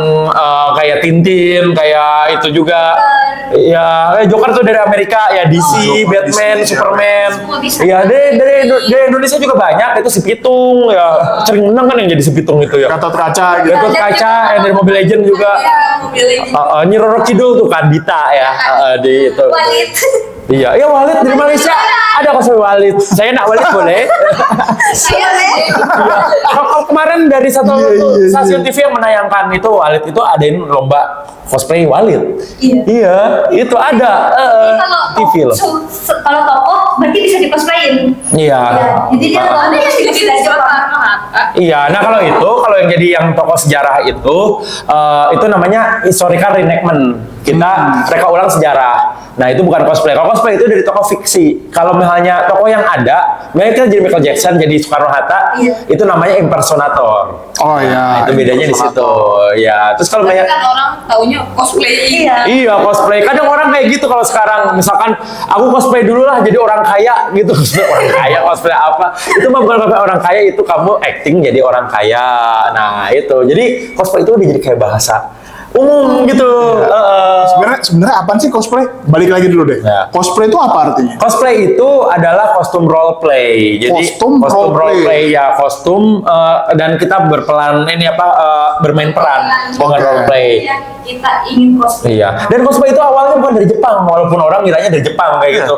kayak Tintin, kayak itu juga. Ya, Joker tuh dari Amerika ya, DC, Batman, Superman. Semua bisa. Iya, dari Indonesia juga banyak, itu si Pitung ya. Sering menang kan yang jadi si Pitung itu ya. Gatot kaca gitu. Gatot Kaca yang dari Mobile Legends juga. Iya, Mobile Legends. Nyi Roro Kidul tuh kan Dita ya, di itu. Walid. Iya, ya Walid dari Malaysia. Ada cosplay Walid. Saya nak Walid boleh. Saya Iya. Kalau kemarin dari satu stasiun TV yang menayangkan itu Walid itu adain lomba cosplay Walid. Iya, itu ada TV loh. Kalau tokoh berarti bisa di cosplayin. Iya. Jadi dia ada yang tidak bisa Jepang. Iya, nah kalau yang jadi yang tokoh sejarah itu namanya historical reenactment. Kita reka ulang sejarah. Nah itu bukan cosplay. Kalau cosplay itu dari tokoh fiksi. Kalau misalnya tokoh yang ada, misalnya kita jadi Michael Jackson, jadi Soekarno Hatta, itu namanya impersonator. Oh iya. Nah, itu bedanya di situ. Ya, terus kalau Tapi banyak kan orang taunya cosplay. Iya cosplay. Kadang orang kayak gitu kalau sekarang. Misalkan aku cosplay dulu lah jadi orang kaya gitu. Orang kaya cosplay apa? Itu mah bukan cosplay orang kaya, itu kamu acting jadi orang kaya. Nah itu. Jadi cosplay itu udah jadi kayak bahasa umum gitu. Sebenarnya apaan sih cosplay? Balik lagi dulu deh. Ya. Cosplay itu apa artinya? Cosplay itu adalah kostum role play. Jadi Kostum role play. ya kostum dan kita berperan bermain peran bukan role play. Yang kita ingin cosplay. Iya. Dan cosplay itu awalnya bukan dari Jepang, walaupun orang ngiranya dari Jepang kayak gitu.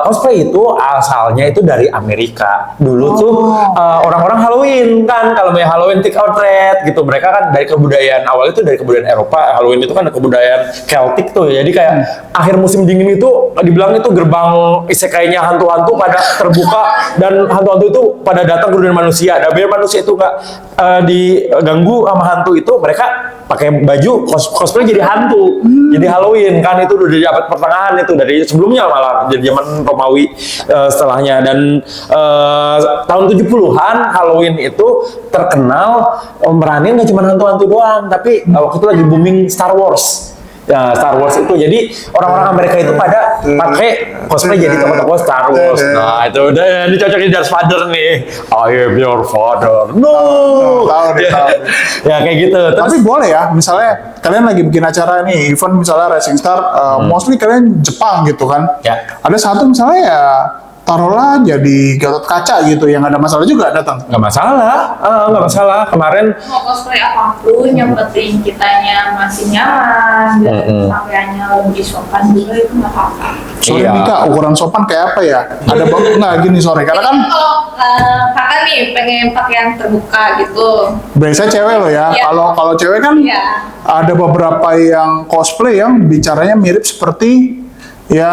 Cosplay itu asalnya itu dari Amerika. Dulu tuh orang-orang Halloween kan, kalau mau Halloween trick or treat gitu. Mereka kan dari kebudayaan awal itu dari kebudayaan Eropa. Halloween itu kan kebudayaan Celtic tuh. Jadi kayak akhir musim dingin itu dibilang itu gerbang isekainya hantu-hantu pada terbuka dan hantu-hantu itu pada datang ke dunia manusia. Dan biar manusia itu nggak diganggu sama hantu itu, mereka pakai baju cosplay jadi hantu, jadi Halloween kan. Itu udah dari abad pertengahan, itu dari sebelumnya malah jadi zaman Romawi setelahnya. Dan tahun 70-an Halloween itu terkenal meranin nggak cuma hantu-hantu doang, tapi waktu itu lagi booming Star Wars. Ya, Star Wars itu jadi orang-orang Amerika itu pada pakai cosplay jadi tokoh-tokoh Star Wars. Nah itu udah dicocokin Darth Vader nih. I am your father. No. Tahu. Ya kayak gitu. Terus, Tapi boleh ya, misalnya kalian lagi bikin acara nih, event misalnya Racing Star, mostly kalian Jepang gitu kan. Ya. Ada satu misalnya ya, taruhlah jadi Gatot Kaca gitu, yang ada masalah juga datang. nggak masalah, nggak masalah. Kemarin Mau cosplay apapun, yang penting kitanya masih nyaman dan pakaiannya lebih sopan juga itu nggak apa-apa. Sorry Iya. Mika, ukuran sopan kayak apa ya? Ada bagus nggak gini sore? Karena kan Jadi kalau kakak nih pengen pakaian terbuka gitu, biasanya cewek loh ya. Iya. Kalau cewek kan Iya. ada beberapa yang cosplay yang bicaranya mirip seperti Ya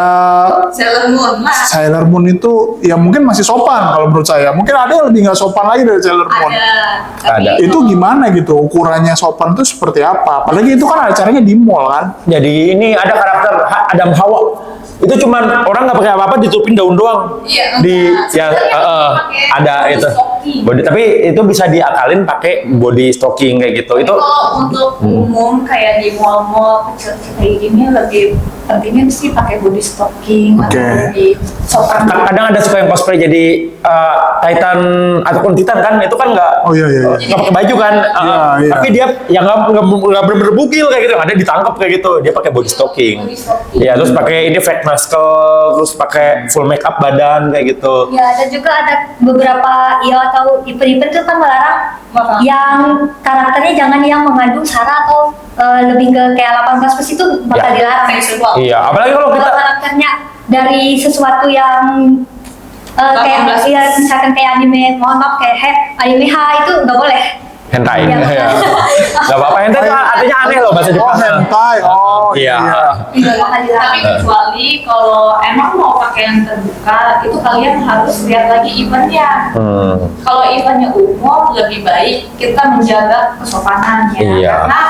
Sailor Moon lah. Sailor Moon itu ya mungkin masih sopan kalau menurut saya. Mungkin ada yang lebih nggak sopan lagi dari Sailor Moon. Ada. Itu gimana gitu? Ukurannya sopan itu seperti apa? Apalagi itu kan acaranya di mall kan? Jadi ini ada karakter Adam Hawa. Itu cuman orang nggak pakai apa-apa, ditutupin daun doang. Iya, Di enggak. ya Sebenarnya pakai ada body itu. stocking. Tapi itu bisa diakalin pakai body stocking kayak gitu. Itu Kalau untuk umum kayak di mall-mall kecil kayak gini lebih pentingnya sih pakai body stocking Oke. atau lebih sopan. kadang ada suka yang cosplay jadi Titan ataupun Titan kan, itu kan nggak Oh iya iya. iya. nggak pakai baju kan. Iya, iya. Tapi dia yang nggak bener-bener bugil kayak gitu, ada ditangkap kayak gitu, dia pakai body stocking. Body stocking. Ya, terus pakai ini fake masker, terus pakai full make up badan kayak gitu. Ya, dan juga ada beberapa atau event-event itu kan melarang Apa? yang karakternya jangan yang mengandung sara atau lebih ke kayak 18 plus itu bakal Ya. dilarang. Seksual. Iya, apalagi kalau Kalau kita karakternya dari sesuatu yang kayak 18. ya, misalkan kayak anime, mohon maaf kayak anime H itu nggak boleh. hentai. Ya. Ya. Nggak apa-apa, hentai itu artinya aneh loh bahasa Oh Jepang. hentai. Oh Iya. Iya, Bakal tapi dilarang. kecuali kalau emang mau pakai yang terbuka, itu kalian harus lihat lagi eventnya. Kalau eventnya umum, lebih baik kita menjaga kesopanannya. Iya. Karena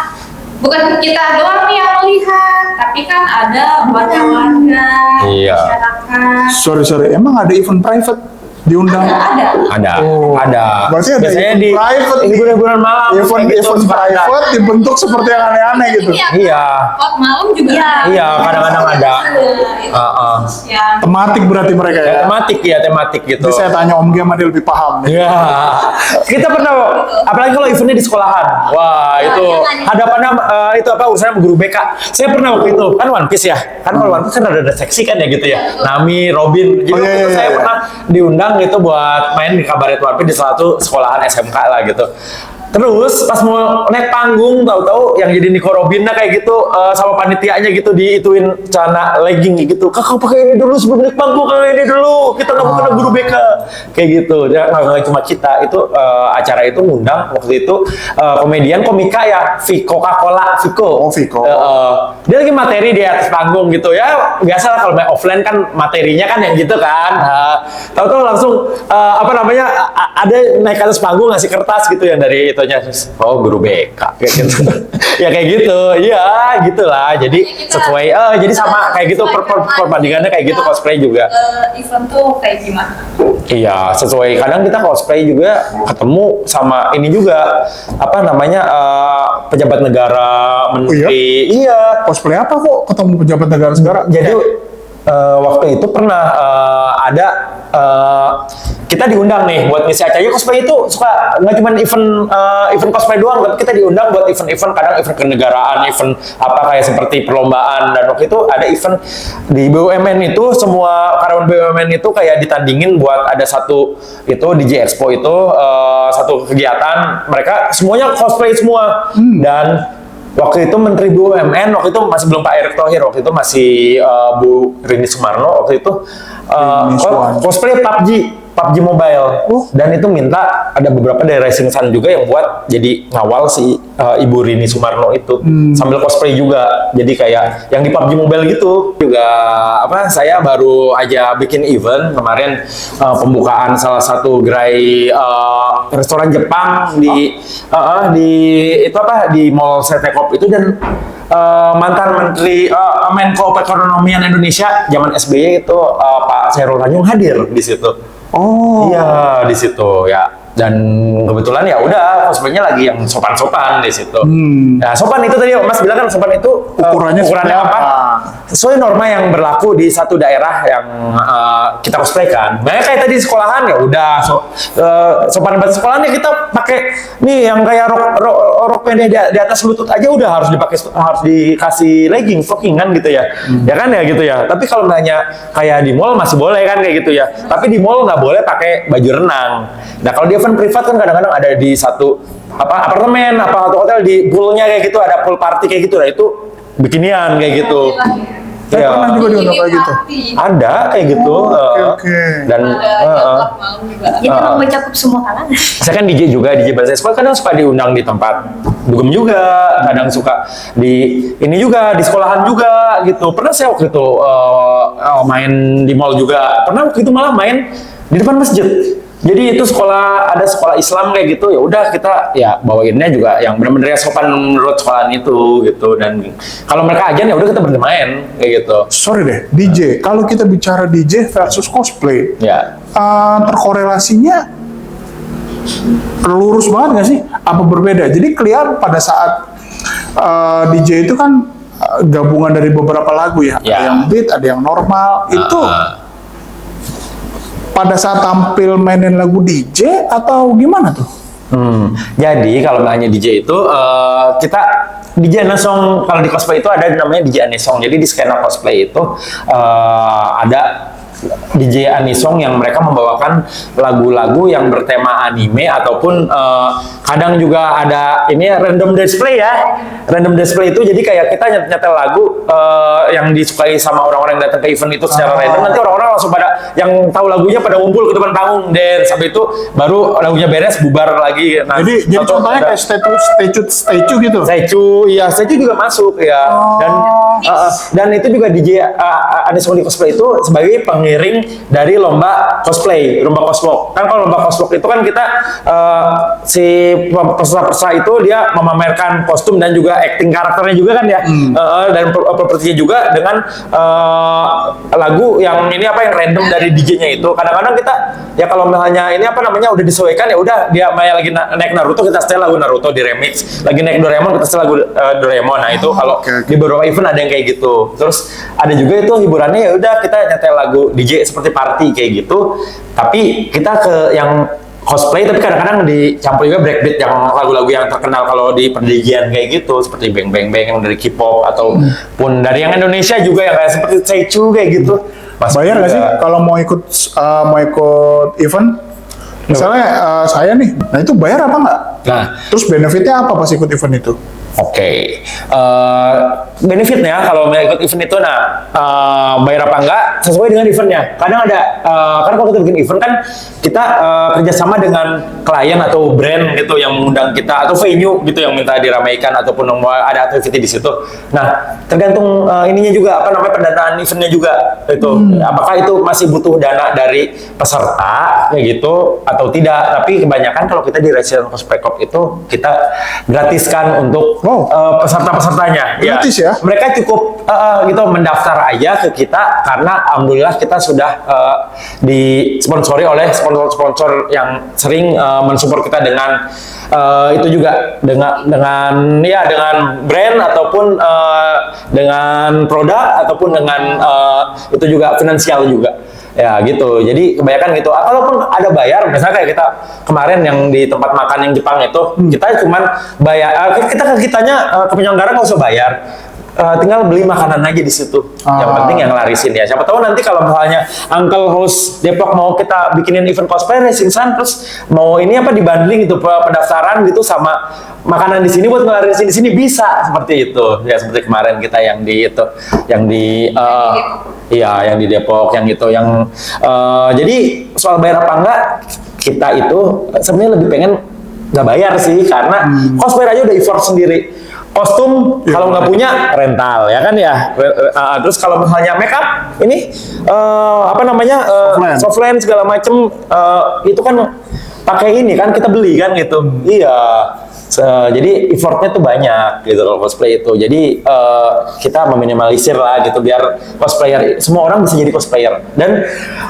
bukan kita doang nih yang melihat, tapi kan ada banyak warga, Iya. masyarakat. Sorry. Emang ada event private diundang? Ada. Ada. Berarti ada Biasanya event di private nih. hiburan malam. kayak gitu, Event suka ada. private dibentuk seperti yang aneh-aneh gitu. Iya. Pot malam juga. Iya. ada. Iya, kadang-kadang ada. Itu yang Tematik berarti mereka ya. Tematik gitu. Jadi saya tanya Om Gema dia lebih paham nih. Iya. Kita pernah, apalagi kalau eventnya di sekolahan. Wah, Ya, itu jangan. hadapannya itu apa urusannya sama guru BK. Saya pernah waktu itu kan One Piece ya. Kan kalau One Piece kan ada seksi kan ya gitu ya. Nami, Robin. Jadi Oh, iya, waktu itu iya, saya iya. pernah diundang gitu buat main di Kabaret One Piece di salah satu sekolahan SMK lah gitu. Terus pas mau naik panggung, tahu-tahu yang jadi Nico Robinnya kayak gitu sama panitianya gitu diituin celana legging gitu. Kakak pakai ini dulu sebelum naik panggung, pakai ini dulu. Kita nggak mau kena guru BK kayak gitu. Dia nggak cuma kita itu acara itu ngundang waktu itu komedian komika ya, Coca-Cola, Vico. Oh, Vico. Dia lagi materi di atas panggung gitu ya. Biasa lah kalau main offline kan materinya kan yang gitu kan. Tahu-tahu langsung apa namanya ada naik ke atas panggung ngasih kertas gitu yang dari itunya. Oh guru BK kayak gitu. Ya kayak gitu. Iya gitulah. Jadi sesuai jadi sama kayak gitu perbandingannya kayak gitu cosplay juga. event tuh kayak gimana? Iya, sesuai. Kadang kita cosplay juga ketemu sama ini juga apa namanya pejabat negara, menteri. Iya. Cosplay apa kok ketemu pejabat negara segala? Jadi waktu itu pernah ada kita diundang nih buat ngisi acara. Cosplay itu suka nggak cuma event cosplay doang, tapi kita diundang buat event-event, kadang event kenegaraan, event apa kayak seperti perlombaan. Dan waktu itu ada event di BUMN itu, semua karyawan BUMN itu kayak ditandingin buat ada satu itu di J Expo itu satu kegiatan, mereka semuanya cosplay semua. Dan waktu itu Menteri BUMN, waktu itu masih belum Pak Erick Thohir, waktu itu masih Bu Rini Sumarno, waktu itu Rini Sumarno. cosplay PUBG Mobile. Dan itu minta ada beberapa dari Rising Sun juga yang buat jadi ngawal si Ibu Rini Sumarno itu sambil cosplay juga. Jadi kayak yang di PUBG Mobile gitu. Juga apa saya baru aja bikin event kemarin pembukaan salah satu gerai restoran Jepang di itu apa di Mall Setekop itu, dan mantan Menteri Menko Perekonomian Indonesia zaman SBY itu Pak Chairul Tanjung hadir di situ. Oh. Iya di situ ya. Dan kebetulan ya udah cosplaynya lagi yang sopan-sopan di situ. Nah sopan itu tadi Mas bilang kan sopan itu Ukurannya ukurannya seperti apa? apa? Sesuai norma yang berlaku di satu daerah yang kita cosplay kan. Makanya kayak tadi sekolahan ya udah sopan banget sekolahannya kita pakai nih yang kayak rok pendek di atas lutut aja udah harus dikasih legging, stocking kan gitu ya. Ya kan ya gitu ya. Tapi kalau nanya kayak di mall masih boleh kan kayak gitu ya. Tapi di mall nggak boleh pakai baju renang. Nah kalau di event privat kan kadang-kadang ada di satu apartemen satu hotel di poolnya kayak gitu, ada pool party kayak gitu, nah itu bikinian kayak gitu. Saya Iya. pernah juga diundang kayak gitu. Ada kayak gitu. Oke. Dan Ada malam juga. Jadi memang mencakup semua kalangan. saya kan DJ juga, DJ bahasa sekolah kadang suka diundang di tempat dugem juga, kadang suka di ini juga di sekolahan juga gitu. Pernah saya waktu itu main di mall juga. Pernah waktu itu malah main di depan masjid. Jadi itu ada sekolah Islam kayak gitu, ya udah kita ya bawainnya juga yang benar-benar sopan menurut sekolahan itu gitu. Dan kalau mereka ajan ya udah kita bermain kayak gitu. Sorry deh, DJ. Kalau kita bicara DJ versus cosplay, Ya. terkorelasinya lurus banget nggak sih? Apa berbeda? Jadi kelihatan pada saat DJ itu kan gabungan dari beberapa lagu ya. Ya. Ada yang beat, ada yang normal. Itu pada saat tampil mainin lagu DJ atau gimana tuh? Jadi kalau hanya DJ itu kita DJ Anesong, kalau di cosplay itu ada namanya DJ Anesong. Jadi di skena cosplay itu ada DJ Anisong yang mereka membawakan lagu-lagu yang bertema anime ataupun kadang juga ada ini random display ya. Random display itu jadi kayak kita nyetel lagu yang disukai sama orang-orang yang datang ke event itu secara random, nanti orang-orang langsung pada yang tahu lagunya pada ngumpul ke depan panggung dance, sampai itu baru lagunya beres bubar lagi. Nah, Jadi contohnya kayak statue gitu. Statue juga masuk ya. Dan itu juga DJ Anisong di cosplay itu sebagai pengiring dari lomba cosplay, lomba cosplay. Kan kalau lomba cosplay itu kan kita si peserta itu dia memamerkan kostum dan juga acting karakternya juga kan ya. Dan propertinya juga dengan lagu yang ini apa yang random dari DJ-nya itu. Kadang-kadang kita ya kalau misalnya ini apa namanya udah disesuaikan ya udah dia Maya lagi naik Naruto kita setel lagu Naruto di remix, lagi naik Doraemon kita setel lagu Doraemon. Nah itu kalau di beberapa event ada yang kayak gitu. Terus ada juga itu hiburannya ya udah kita nyetel lagu DJ seperti party kayak gitu. Tapi kita ke yang cosplay tapi kadang-kadang dicampur juga breakbeat yang lagu-lagu yang terkenal kalau di perdigian kayak gitu seperti Bang Bang Bang yang dari K-pop ataupun dari yang Indonesia juga yang kayak seperti Seichu kayak gitu. Bayar nggak sih kalau mau ikut event? Misalnya saya nih, nah itu bayar apa nggak? Nah, Terus benefitnya apa pas ikut event itu? Oke, benefitnya kalau mau ikut event itu, bayar apa enggak sesuai dengan eventnya. Kadang ada, karena kalau kita bikin event kan kita kerjasama dengan klien atau brand gitu yang mengundang kita atau venue gitu yang minta diramaikan ataupun ada activity di situ. Nah, tergantung ininya juga apa namanya pendanaan eventnya juga itu. Apakah itu masih butuh dana dari peserta kayak gitu atau tidak? Tapi kebanyakan kalau kita di Resident Cosplay Corp itu kita gratiskan untuk peserta-pesertanya. Gratis ya? Mereka cukup gitu mendaftar aja ke kita karena alhamdulillah kita sudah disponsori oleh sponsor-sponsor yang sering mensupport kita dengan itu juga dengan brand ataupun dengan produk ataupun dengan itu juga finansial juga. Ya gitu, jadi kebanyakan gitu. Walaupun ada bayar, misalnya kayak kita kemarin yang di tempat makan yang Jepang itu, kita cuman bayar, kitanya ke penyelenggara nggak usah bayar, tinggal beli makanan aja di situ. Yang penting yang larisin ya. Siapa tahu nanti kalau misalnya Uncle Host Depok mau kita bikinin event cosplay Racing Sun, terus mau ini apa dibanding itu pendaftaran gitu sama makanan di sini buat ngelarisin di sini bisa seperti itu. Ya seperti kemarin kita yang di itu, yang di iya, yang di Depok, yang gitu, yang jadi soal bayar apa enggak, kita itu sebenarnya lebih pengen nggak bayar sih, karena cosplay aja udah effort sendiri. Kostum kalau nggak punya rental ya kan ya. Terus kalau misalnya make up ini apa namanya softline segala macem itu kan pakai ini kan kita beli kan gitu. Iya. Jadi effortnya tuh banyak gitu kalau cosplay itu. Jadi kita meminimalisir lah gitu biar cosplayer semua orang bisa jadi cosplayer. Dan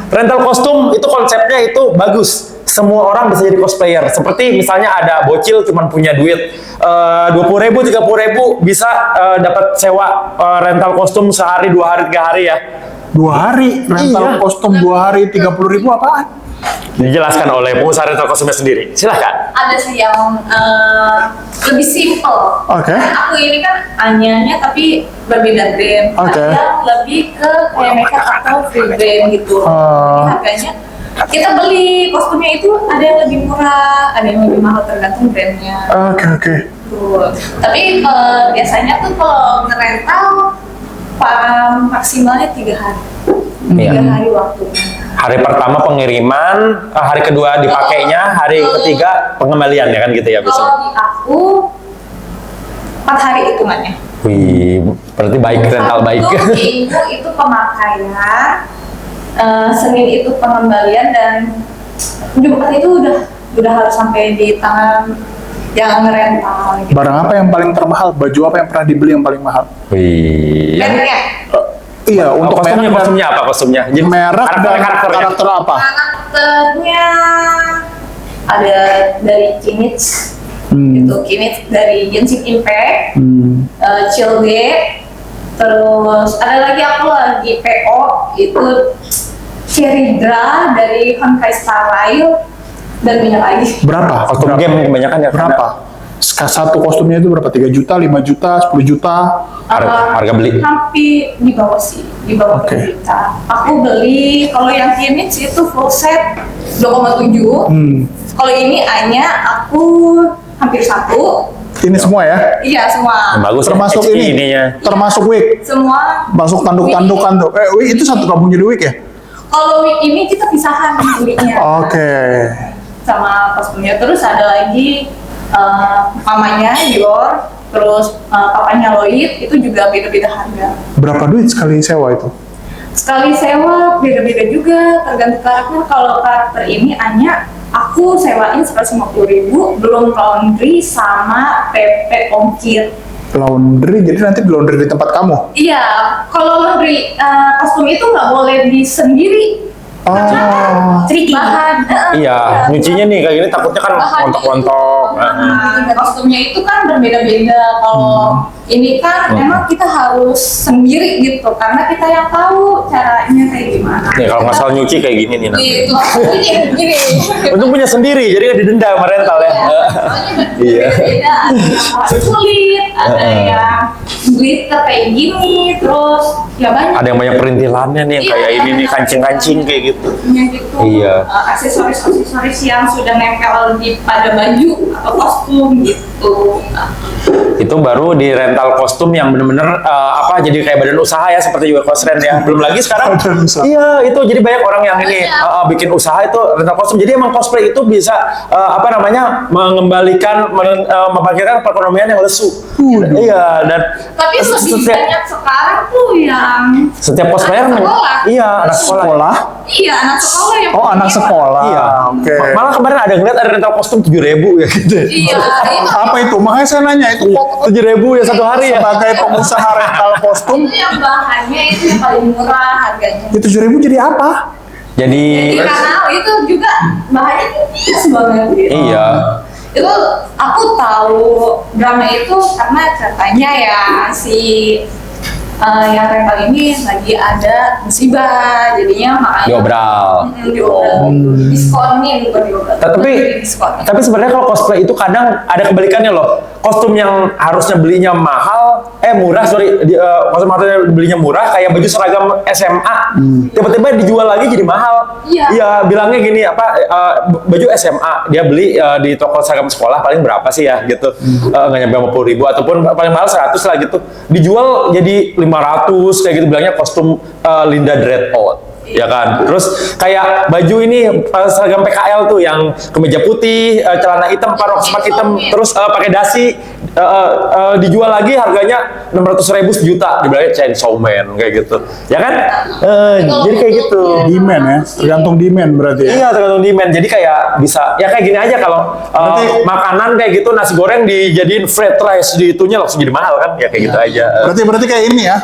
rental kostum itu konsepnya itu bagus. Semua orang bisa jadi cosplayer. Seperti misalnya ada bocil cuman punya duit 20.000, 30.000 bisa dapat sewa rental kostum sehari, 2 hari, 3 hari ya. 2 hari rental kostum 2 hari 30.000 apaan? Dijelaskan oleh pengusaha rental kostumnya sendiri. Silahkan. Ada sih yang lebih simple. Oke. Aku ini kan Anyanya tapi berbeda brand. Oke. Ada yang lebih ke kayak makeup atau free brand gitu. Jadi harganya kita beli kostumnya itu ada yang lebih murah, ada yang lebih mahal tergantung brandnya. Oke. Tuh. Tapi biasanya tuh kalau ngerental maksimalnya 3 hari. Iya. 3 hari waktunya. Hari pertama pengiriman, hari kedua dipakainya, hari ketiga pengembalian ya kan gitu ya biasanya. Kalau di aku 4 hari hitungannya. Wih, berarti baik, rental baik. Sabtu Minggu itu pemakaian, Senin itu pengembalian, dan Jumat itu udah harus sampai di tangan yang rental. Gitu. Barang apa yang paling termahal? Baju apa yang pernah dibeli yang paling mahal? Wih. Mereknya, Iya, untuk Kostumnya, merek kostumnya apa kostumnya? Jadi merek dan karakternya. karakter apa? karakternya ada dari Kimmich, itu Kimmich dari Genshin Impact, Childe, terus ada lagi aku lagi PO itu Cheridra dari Honkai Star Rail, dan banyak lagi. Berapa? Kostum Berapa? game kebanyakan ya. Berapa? Satu kostumnya itu berapa? 3 juta, 5 juta, 10 juta? Harga beli. Hampir di bawah sih, di bawah Oke. 3 juta. Aku beli kalau yang Kimmich itu full set 2,7. Kalau ini hanya aku hampir 1. Ini semua ya? Iya semua. Bagus. Termasuk HC ini? ininya. Termasuk wig? Semua. Masuk tanduk-tandukan tuh. Wig itu satu kampung jadi wig ya? Kalau week ini kita pisahan belinya Oke. sama kostumnya. Terus ada lagi mamanya Dior, terus papanya Lloyd, itu juga beda-beda harga. Berapa duit sekali sewa itu? Sekali sewa beda-beda juga, tergantung karakter. Kalau karakter ini hanya aku sewain 150.000, belum laundry sama PP ongkir. Laundry, jadi nanti di laundry di tempat kamu? Iya, kalau laundry kostum itu nggak boleh di sendiri. Oh. Tricky. Bahan, Iya, nyucinya nih kayak gini takutnya kan kontok-kontok. Kostumnya itu kan berbeda-beda. Kalau ini kan emang kita harus sendiri gitu, karena kita yang tahu caranya kayak gimana. Nih kalau nggak salah nyuci kayak gini nih nanti. Gitu, gini. Untung punya sendiri, jadi nggak didenda sama rental ya. Iya. Beda, ada kulit, ada yang glitter kayak gini, terus ya banyak. Ada yang banyak perintilannya nih, Iya, kayak ini nih banyak. kancing-kancing kayak gitu. Gitu. Iya. Aksesoris-aksesoris yang sudah nempel pada baju atau kostum gitu. Itu baru di rental kostum yang bener-bener jadi kayak badan usaha ya, seperti juga Kosren ya. Belum lagi sekarang. Badan usaha. Iya, itu jadi banyak orang yang ini bikin usaha itu rental kostum. Jadi emang cosplay itu bisa mengembalikan membangkitkan perekonomian yang lesu. Iya, dan Tapi lebih banyak sekarang tuh yang setiap cosplayer anak sekolah. iya, anak sekolah. Sekolah? Iya, anak sekolah yang Oh, anak sekolah. Iya. Oke. Malah kemarin ada ngeliat ada rental kostum 7.000 ya gitu. Iya, itu Apa itu? Makanya saya nanya, itu kok 7.000 ya satu hari ya. sebagai pengusaha rental kostum, itu yang bahannya itu yang paling murah harganya. itu 7.000 jadi apa? Jadi Jadi karena itu juga bahannya tipis banget gitu. iya. Itu aku tahu drama itu karena katanya ya si yang rental ini lagi ada musibah, jadinya makanya Diobral. diobral, diskonin bukan diobral. Diskon. Tapi sebenarnya kalau cosplay itu kadang ada kebalikannya loh. Kostum yang harusnya belinya mahal, murah kostum harusnya belinya murah kayak baju seragam SMA, tiba-tiba dijual lagi jadi mahal. Iya. Iya, bilangnya gini baju SMA dia beli di toko seragam sekolah paling berapa sih ya gitu, nggak nyampe 50.000 ataupun paling mahal 100 lah gitu, dijual jadi 500 kayak gitu, bilangnya kostum Linda Dreadnought. Ya kan, terus kayak baju ini seragam PKL tuh yang kemeja putih, celana hitam, rok smart hitam, terus pakai dasi, dijual lagi harganya 600.000 sejuta, dibilangnya Chainsaw Man kayak gitu, ya kan? Jadi kayak gitu. Demand ya, tergantung demand berarti ya. Iya, tergantung demand. Jadi kayak bisa, ya kayak gini aja kalau makanan kayak gitu, nasi goreng dijadiin fried rice di itunya langsung jadi mahal kan? Ya kayak gitu aja. Berarti kayak ini ya.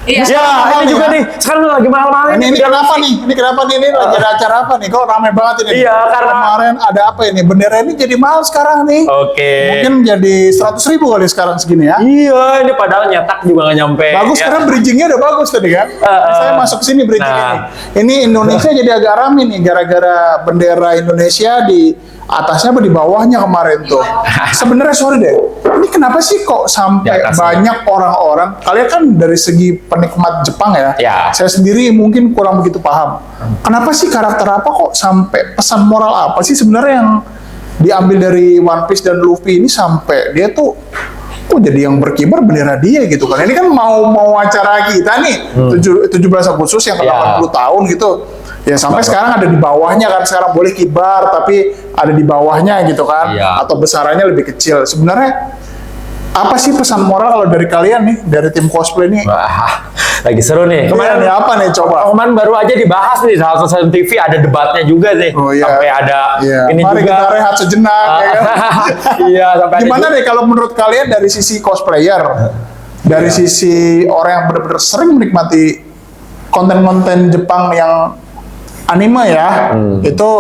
Iya. Ya, ini juga nih. Sekarang lagi mahal-mahal Ini kenapa nih? Ini kenapa nih? Ini lagi ada acara apa nih? Kok rame banget ini? Iya, karena- kemarin ada apa ini? Bendera ini jadi mahal sekarang nih. Oke. Mungkin jadi 100.000 kali sekarang segini ya. Iya, ini padahal nyetak juga nggak nyampe. Bagus ya. karena bridgingnya udah bagus tadi kan. Saya masuk ke sini bridging Nah. ini. Ini Indonesia jadi agak rame nih gara-gara bendera Indonesia di atasnya apa di bawahnya kemarin tuh. Sebenarnya sorry deh. Ini kenapa sih kok Di sampai atasnya. banyak orang-orang? Kalian kan dari segi penikmat Jepang ya. Ya. Saya sendiri mungkin kurang begitu paham. Kenapa sih karakter apa kok sampai pesan moral apa sih sebenarnya yang diambil dari One Piece dan Luffy ini sampai dia tuh kok jadi yang berkibar bendera dia gitu kan. Ini kan mau acara kita nih 17 Agustus yang ke 80 tahun gitu. Ya sampai sekarang ada di bawahnya kan, sekarang boleh kibar tapi ada di bawahnya gitu kan, atau besarannya lebih kecil. Sebenarnya apa sih pesan moral kalau dari kalian nih, dari tim cosplay nih? Wah, lagi seru nih. Kemarin nih apa nih coba? Kemarin baru aja dibahas nih salah satu stasiun TV, ada debatnya juga nih. Sampai ada ini mari juga. kita rehat sejenak. Ya kan? Iya, sampai Gimana nih kalau menurut kalian dari sisi cosplayer, dari sisi orang yang benar-benar sering menikmati konten-konten Jepang yang anime ya, itu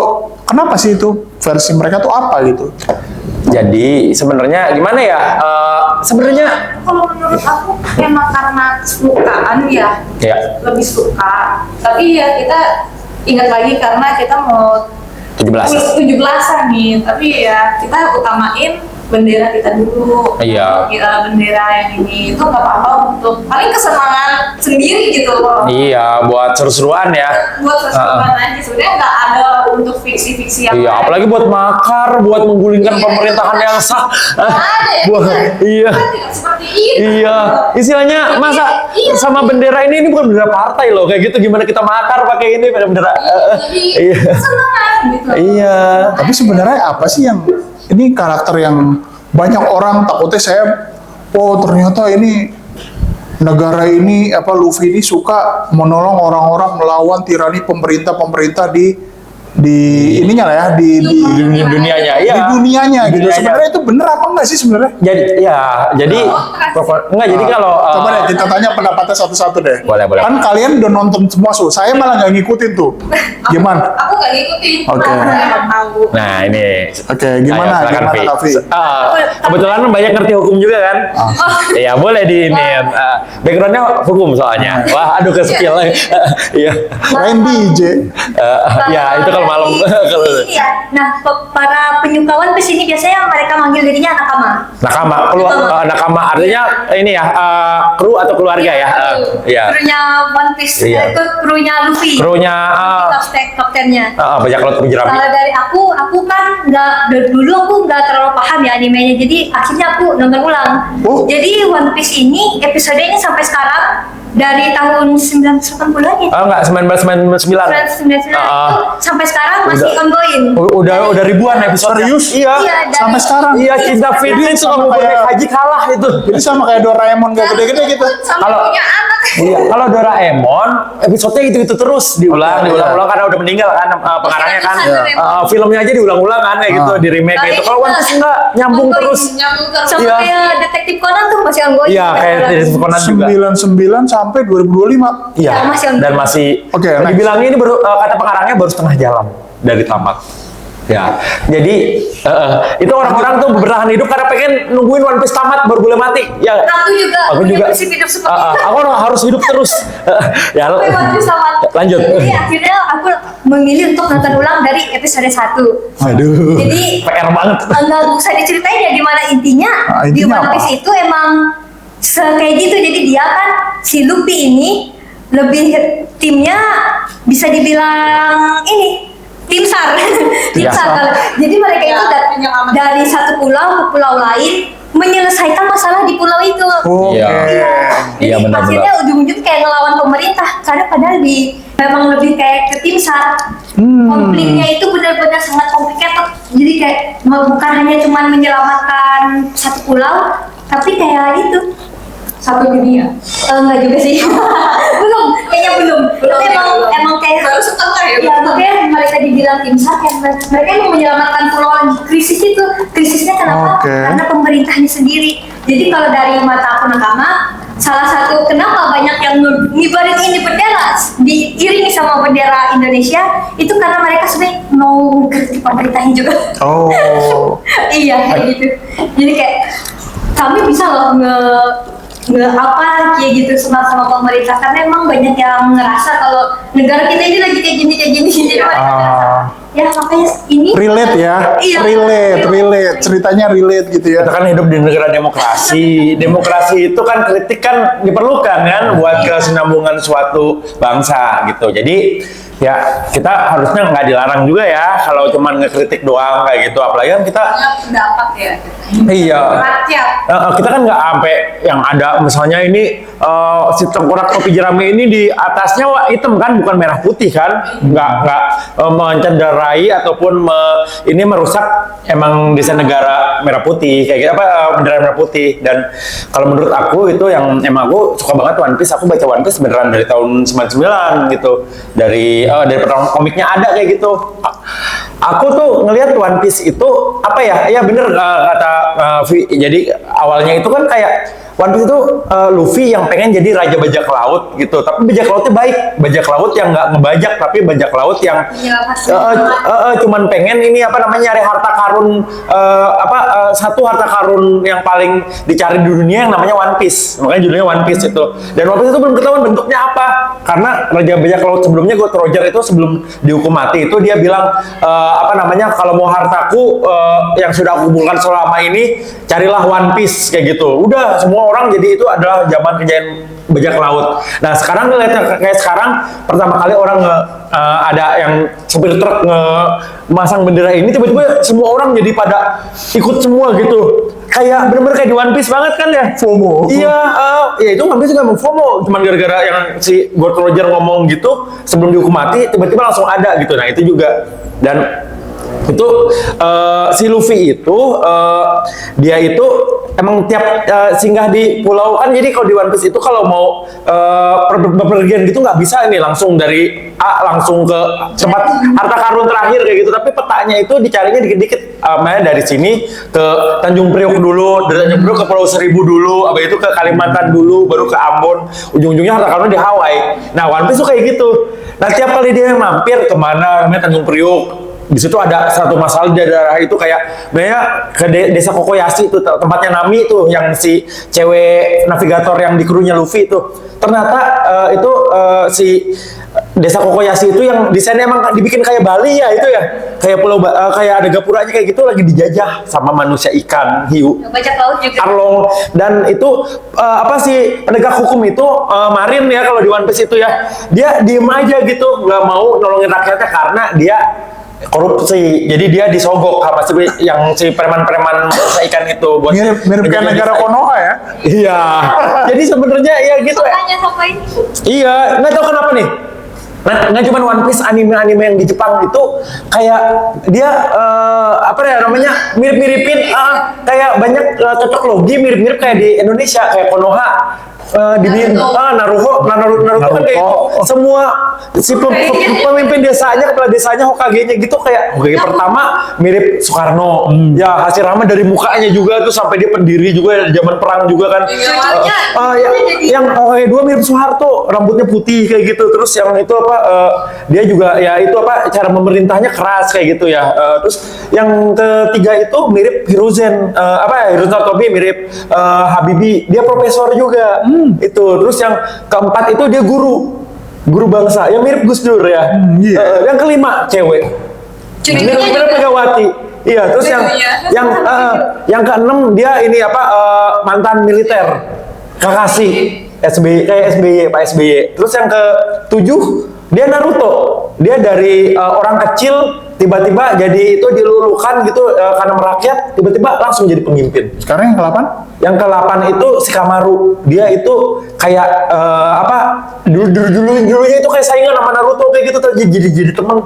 kenapa sih itu versi mereka tuh apa gitu? Jadi sebenarnya gimana ya? Sebenarnya Kalau menurut aku emang karena sukaan ya, lebih suka. Tapi ya kita ingat lagi karena kita mau 17-an nih, tapi ya kita utamain bendera kita dulu. Iya. Bendera yang ini itu nggak apa-apa untuk paling kesenangan sendiri gitu loh. Iya, buat seru-seruan ya. Buat seru-seruan aja sebenarnya nggak ada untuk fiksi-fiksi yang Iya, lain. apalagi buat makar, buat menggulingkan pemerintahan yang sah. Iya. Kan tidak seperti itu. Iya, istilahnya masa sama bendera ini bukan bendera partai loh, kayak gitu gimana kita makar pakai ini bendera. Jadi senang gitu. Iya. Tapi sebenarnya apa sih yang ini karakter yang banyak orang takutnya saya, oh ternyata ini negara ini apa Luffy ini suka menolong orang-orang melawan tirani pemerintah di ininya lah ya di Dunianya, iya. di dunianya gitu. Dunianya. Sebenarnya itu bener apa enggak sih sebenarnya? Jadi enggak jadi kalau Coba deh kita tanya pendapatnya satu-satu deh. Boleh. Kan kalian udah nonton semua tuh. Saya malah nggak ngikutin tuh. Gimana? Aku nggak ngikutin. Oke. Karena saya nggak tahu. Nah, ini. Oke, gimana? Ayo, silakan, Gimana, Vi. Kavi? Kebetulan banyak ngerti hukum juga kan? Iya, boleh di ini. Backgroundnya hukum soalnya. Wah, aduh ke skill. Iya. Lain DJ. Ya, itu kalau malam. Ini ya. Nah, para penyuka One Piece ini biasanya mereka manggil dirinya nakama. Nakama artinya ini ya, kru atau keluarga ya. Iya. Krunya One Piece, Iya. itu krunya Luffy. Krunya Kaptennya. bajak laut penjerami. Kalau dari aku kan dulu aku nggak terlalu paham ya animenya, jadi akhirnya aku nonton ulang. Jadi One Piece ini episodenya sampai sekarang dari tahun 1980-an ya. Enggak, 1999. 1999 itu sampai sekarang masih ongoing. Udah ribuan episode. Serius? Iya. Iya, dari- Sampai sekarang. Iya, cinta Fitri itu sama mau kayak- naik haji kalah itu. Jadi sama kayak Doraemon gak gede-gede gitu. Sampai Kalau- punya anak. Iya, kalau Doraemon episodenya itu terus diulang karena udah meninggal kan pengarangnya kan. Filmnya aja diulang-ulang kan kayak gitu di remake gitu. Kalau One Piece enggak nyambung terus. Nyambung terus. Sama Iya. kayak Detektif Conan tuh masih ongoing. Iya, kayak dari Conan juga. 99 sampai 2025. Iya, Ya, masih dan ongoing. masih Oke, next. dibilangnya ini baru kata pengarangnya baru setengah jalan dari tamat. Ya, jadi itu orang-orang tuh bertahan hidup karena pengen nungguin One Piece tamat baru boleh mati. Ya, Aku juga punya prinsip hidup seperti itu. Aku harus hidup terus. Ya, Sampai One Piece tamat. lanjut. Jadi akhirnya aku memilih untuk nonton ulang dari episode 1. Aduh. Jadi PR banget. nggak usah diceritain ya gimana intinya. Di Intinya One apa? Piece itu emang kayak gitu. Jadi dia kan si Luffy ini lebih timnya bisa dibilang ini tim SAR. Tim Ya. SAR. Jadi mereka itu penyelamat. dari satu pulau ke pulau lain menyelesaikan masalah di pulau itu. Oke. Iya. Jadi Iya, benar-benar. akhirnya ujung-ujung kayak ngelawan pemerintah karena padahal memang lebih kayak ke tim SAR. Konfliknya itu benar-benar sangat complicated. Jadi kayak bukan hanya cuma menyelamatkan satu pulau, tapi kayak itu Satu dunia. enggak juga sih. Kayaknya belum. Tapi emang kayak Baru setengah ya. Ya, makanya mereka dibilang tim SAR ya, mereka yang menyelamatkan pulau lagi krisis itu. Krisisnya kenapa? Oke. Karena pemerintahnya sendiri. Jadi kalau dari mata aku nakama, salah satu kenapa banyak yang ngibarin ini bendera diiringi sama bendera Indonesia itu karena mereka sebenarnya mau mengkritik pemerintahnya juga. Oh. Iya kayak gitu. Jadi kayak kami bisa loh kayak gitu sama pemerintah karena emang banyak yang ngerasa kalau negara kita ini lagi kayak gini jadi mereka ngerasa, ya makanya ini Relate ya. Iya. Relate. Ceritanya relate gitu ya. Kita kan hidup di negara demokrasi. Demokrasi itu kan kritik kan diperlukan kan buat kesinambungan suatu bangsa gitu. Jadi Ya, kita harusnya nggak dilarang juga ya kalau cuman ngekritik doang kayak gitu. Apalagi kan kita Banyak pendapat ya. iya. Rakyat. Kita kan nggak sampai yang ada misalnya ini si tengkorak topi jerami ini di atasnya hitam kan, bukan merah putih kan, nggak mencederai ataupun ini merusak emang desain negara merah putih kayak gitu, bendera merah putih. Dan kalau menurut aku itu yang emang aku suka banget One Piece. Aku baca One Piece beneran dari tahun 99 gitu, dari pertama komiknya ada kayak gitu. Aku tuh ngelihat One Piece itu apa ya? Ya bener kata Vi. Jadi awalnya itu kan kayak One Piece itu Luffy yang pengen jadi raja bajak laut gitu, tapi bajak lautnya baik, bajak laut yang nggak ngebajak, tapi bajak laut yang cuman pengen ini apa namanya nyari harta karun satu harta karun yang paling dicari di dunia yang namanya One Piece, makanya judulnya One Piece itu. Dan One Piece itu belum ketahuan bentuknya apa, karena raja bajak laut sebelumnya Gold Roger itu sebelum dihukum mati itu dia bilang kalau mau hartaku yang sudah aku kumpulkan selama ini carilah One Piece kayak gitu. Udah semua orang jadi itu adalah zaman kejayaan bajak laut. Nah sekarang kayak sekarang pertama kali orang ada yang supir truk masang bendera ini, tiba-tiba semua orang jadi pada ikut semua gitu. Kayak bener-bener kayak di One Piece banget kan ya. FOMO. Iya, ya itu One Piece juga emang FOMO. Cuman gara-gara yang si Gold Roger ngomong gitu sebelum dihukum mati, tiba-tiba langsung ada gitu. Nah itu juga. Dan itu si Luffy itu dia itu emang tiap singgah di pulau kan, jadi kalau di One Piece itu kalau mau bepergian gitu nggak bisa ini langsung dari A langsung ke tempat harta karun terakhir kayak gitu, tapi petanya itu dicarinya dikit-dikit. Dari sini ke Tanjung Priok dulu, dari Tanjung Priok ke Pulau Seribu dulu, abis itu ke Kalimantan dulu, baru ke Ambon, ujung-ujungnya harta karun di Hawaii. Nah One Piece tuh kayak gitu. Nah tiap kali dia mampir kemana namanya Tanjung Priok, di situ ada satu masalah di daerah itu kayak ke desa Kokoyashi itu tempatnya Nami tuh yang si cewek navigator yang di krunya Luffy itu. Ternyata itu si desa Kokoyashi itu yang desainnya emang dibikin kayak Bali ya itu ya, kayak pulau kayak ada gapuranya kayak gitu, lagi dijajah sama manusia ikan hiu. Bajak laut juga. Arlong. Dan itu si penegak hukum itu Marin ya kalau di One Piece itu ya, dia diem aja gitu nggak mau nolongin rakyatnya karena dia korupsi. Jadi dia disogok sama si preman-preman ikan itu buat Mirip kayak negara Konoha ya. Iya. Jadi sebenarnya ya gitu ya. Tanya sama ini. Iya, nggak tahu kenapa nih. Nggak cuma One Piece, anime-anime yang di Jepang itu kayak dia mirip-miripin kayak banyak cocok logi mirip-mirip kayak di Indonesia kayak Konoha. Naruto kan kayak semua si pemimpin desanya, kepala desanya, Hokage-nya gitu, kayak Hokage pertama mirip Soekarno. Ya Hashirama dari mukanya juga tuh sampai dia pendiri juga zaman perang juga kan. Yang Hokage 2 mirip Soeharto, rambutnya putih kayak gitu. Terus yang itu dia juga ya itu cara memerintahnya keras kayak gitu ya. Terus yang ketiga itu mirip Hiruzen Hiruzen Sarutobi mirip Habibie, dia profesor juga. Itu. Terus yang keempat itu dia guru bangsa yang mirip Gus Dur ya. Yang kelima cewek mirip Megawati. Iya. Terus yang keenam dia ini mantan militer Kakashi kayak SBY Pak SBY. Terus yang ketujuh dia Naruto, dia dari orang kecil tiba-tiba jadi itu dilulukan gitu karena merakyat, tiba-tiba langsung jadi pemimpin. Sekarang yang ke-8? Yang ke-8 itu Shikamaru. Dia itu kayak dulunya itu kayak saingan sama Naruto kayak gitu, terus jadi teman.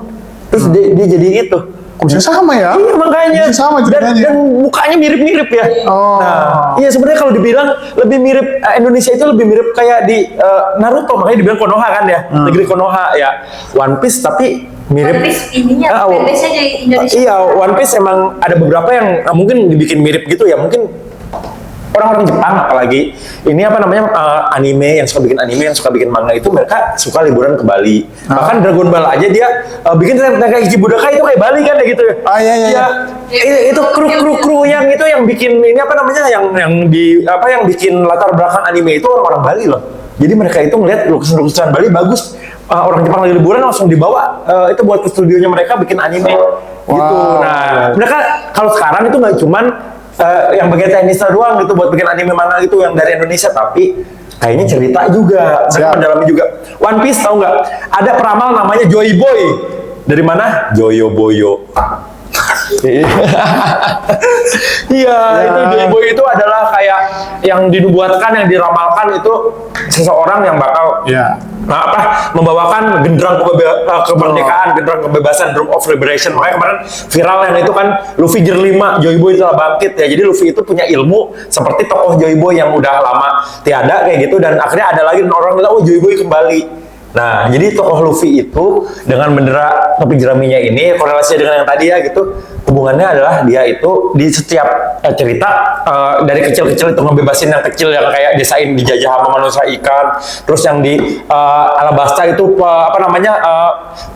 Terus dia jadi itu. Bisa sama ya? Iya makanya. Bisa sama ceritanya. Dan mukanya mirip-mirip ya. Oh. Nah, iya sebenarnya kalau dibilang lebih mirip Indonesia itu lebih mirip kayak di Naruto, makanya dibilang Konoha kan ya, negeri Konoha ya. One Piece tapi mirip. One Piece ininya, fanbase-nya jadi Indonesia. Iya, One Piece emang ada beberapa yang mungkin dibikin mirip gitu ya, mungkin orang-orang Jepang apalagi ini anime yang suka bikin anime, yang suka bikin manga itu mereka suka liburan ke Bali. Bahkan Dragon Ball aja dia bikin tenaga Ichibudaka itu kayak Bali kan ya gitu ya. Iya. Itu kru yang itu yang bikin ini yang bikin latar belakang anime itu orang-orang Bali loh. Jadi mereka itu ngeliat lukisan-lukisan Bali bagus. Orang Jepang lagi liburan langsung dibawa itu buat ke studionya mereka bikin anime gitu. Nah, mereka kalau sekarang itu nggak cuman yang bagian teknisnya doang gitu buat bikin anime manga gitu yang dari Indonesia, tapi kayaknya cerita juga, mereka mendalami juga. One Piece tahu nggak? Ada peramal namanya Joy Boy. Dari mana? Joyo Boyo. Iya, itu Joy Boy itu adalah kayak yang dinubuatkan, yang diramalkan itu seseorang yang bakal membawakan genderang kemerdekaan, genderang kebebasan, Drum of Liberation. Makanya kemarin viral yang itu kan Luffy Gear 5, Joy Boy telah bangkit ya. Jadi Luffy itu punya ilmu seperti tokoh Joy Boy yang udah lama tiada kayak gitu, dan akhirnya ada lagi orang bilang, oh Joy Boy kembali. Nah, jadi tokoh Luffy itu dengan bendera topi jeraminya ini korelasinya dengan yang tadi ya gitu. Hubungannya adalah dia itu di setiap cerita dari kecil-kecil itu ngebebasin yang kecil yang kayak desain dijajah sama manusia ikan, terus yang di Alabasta itu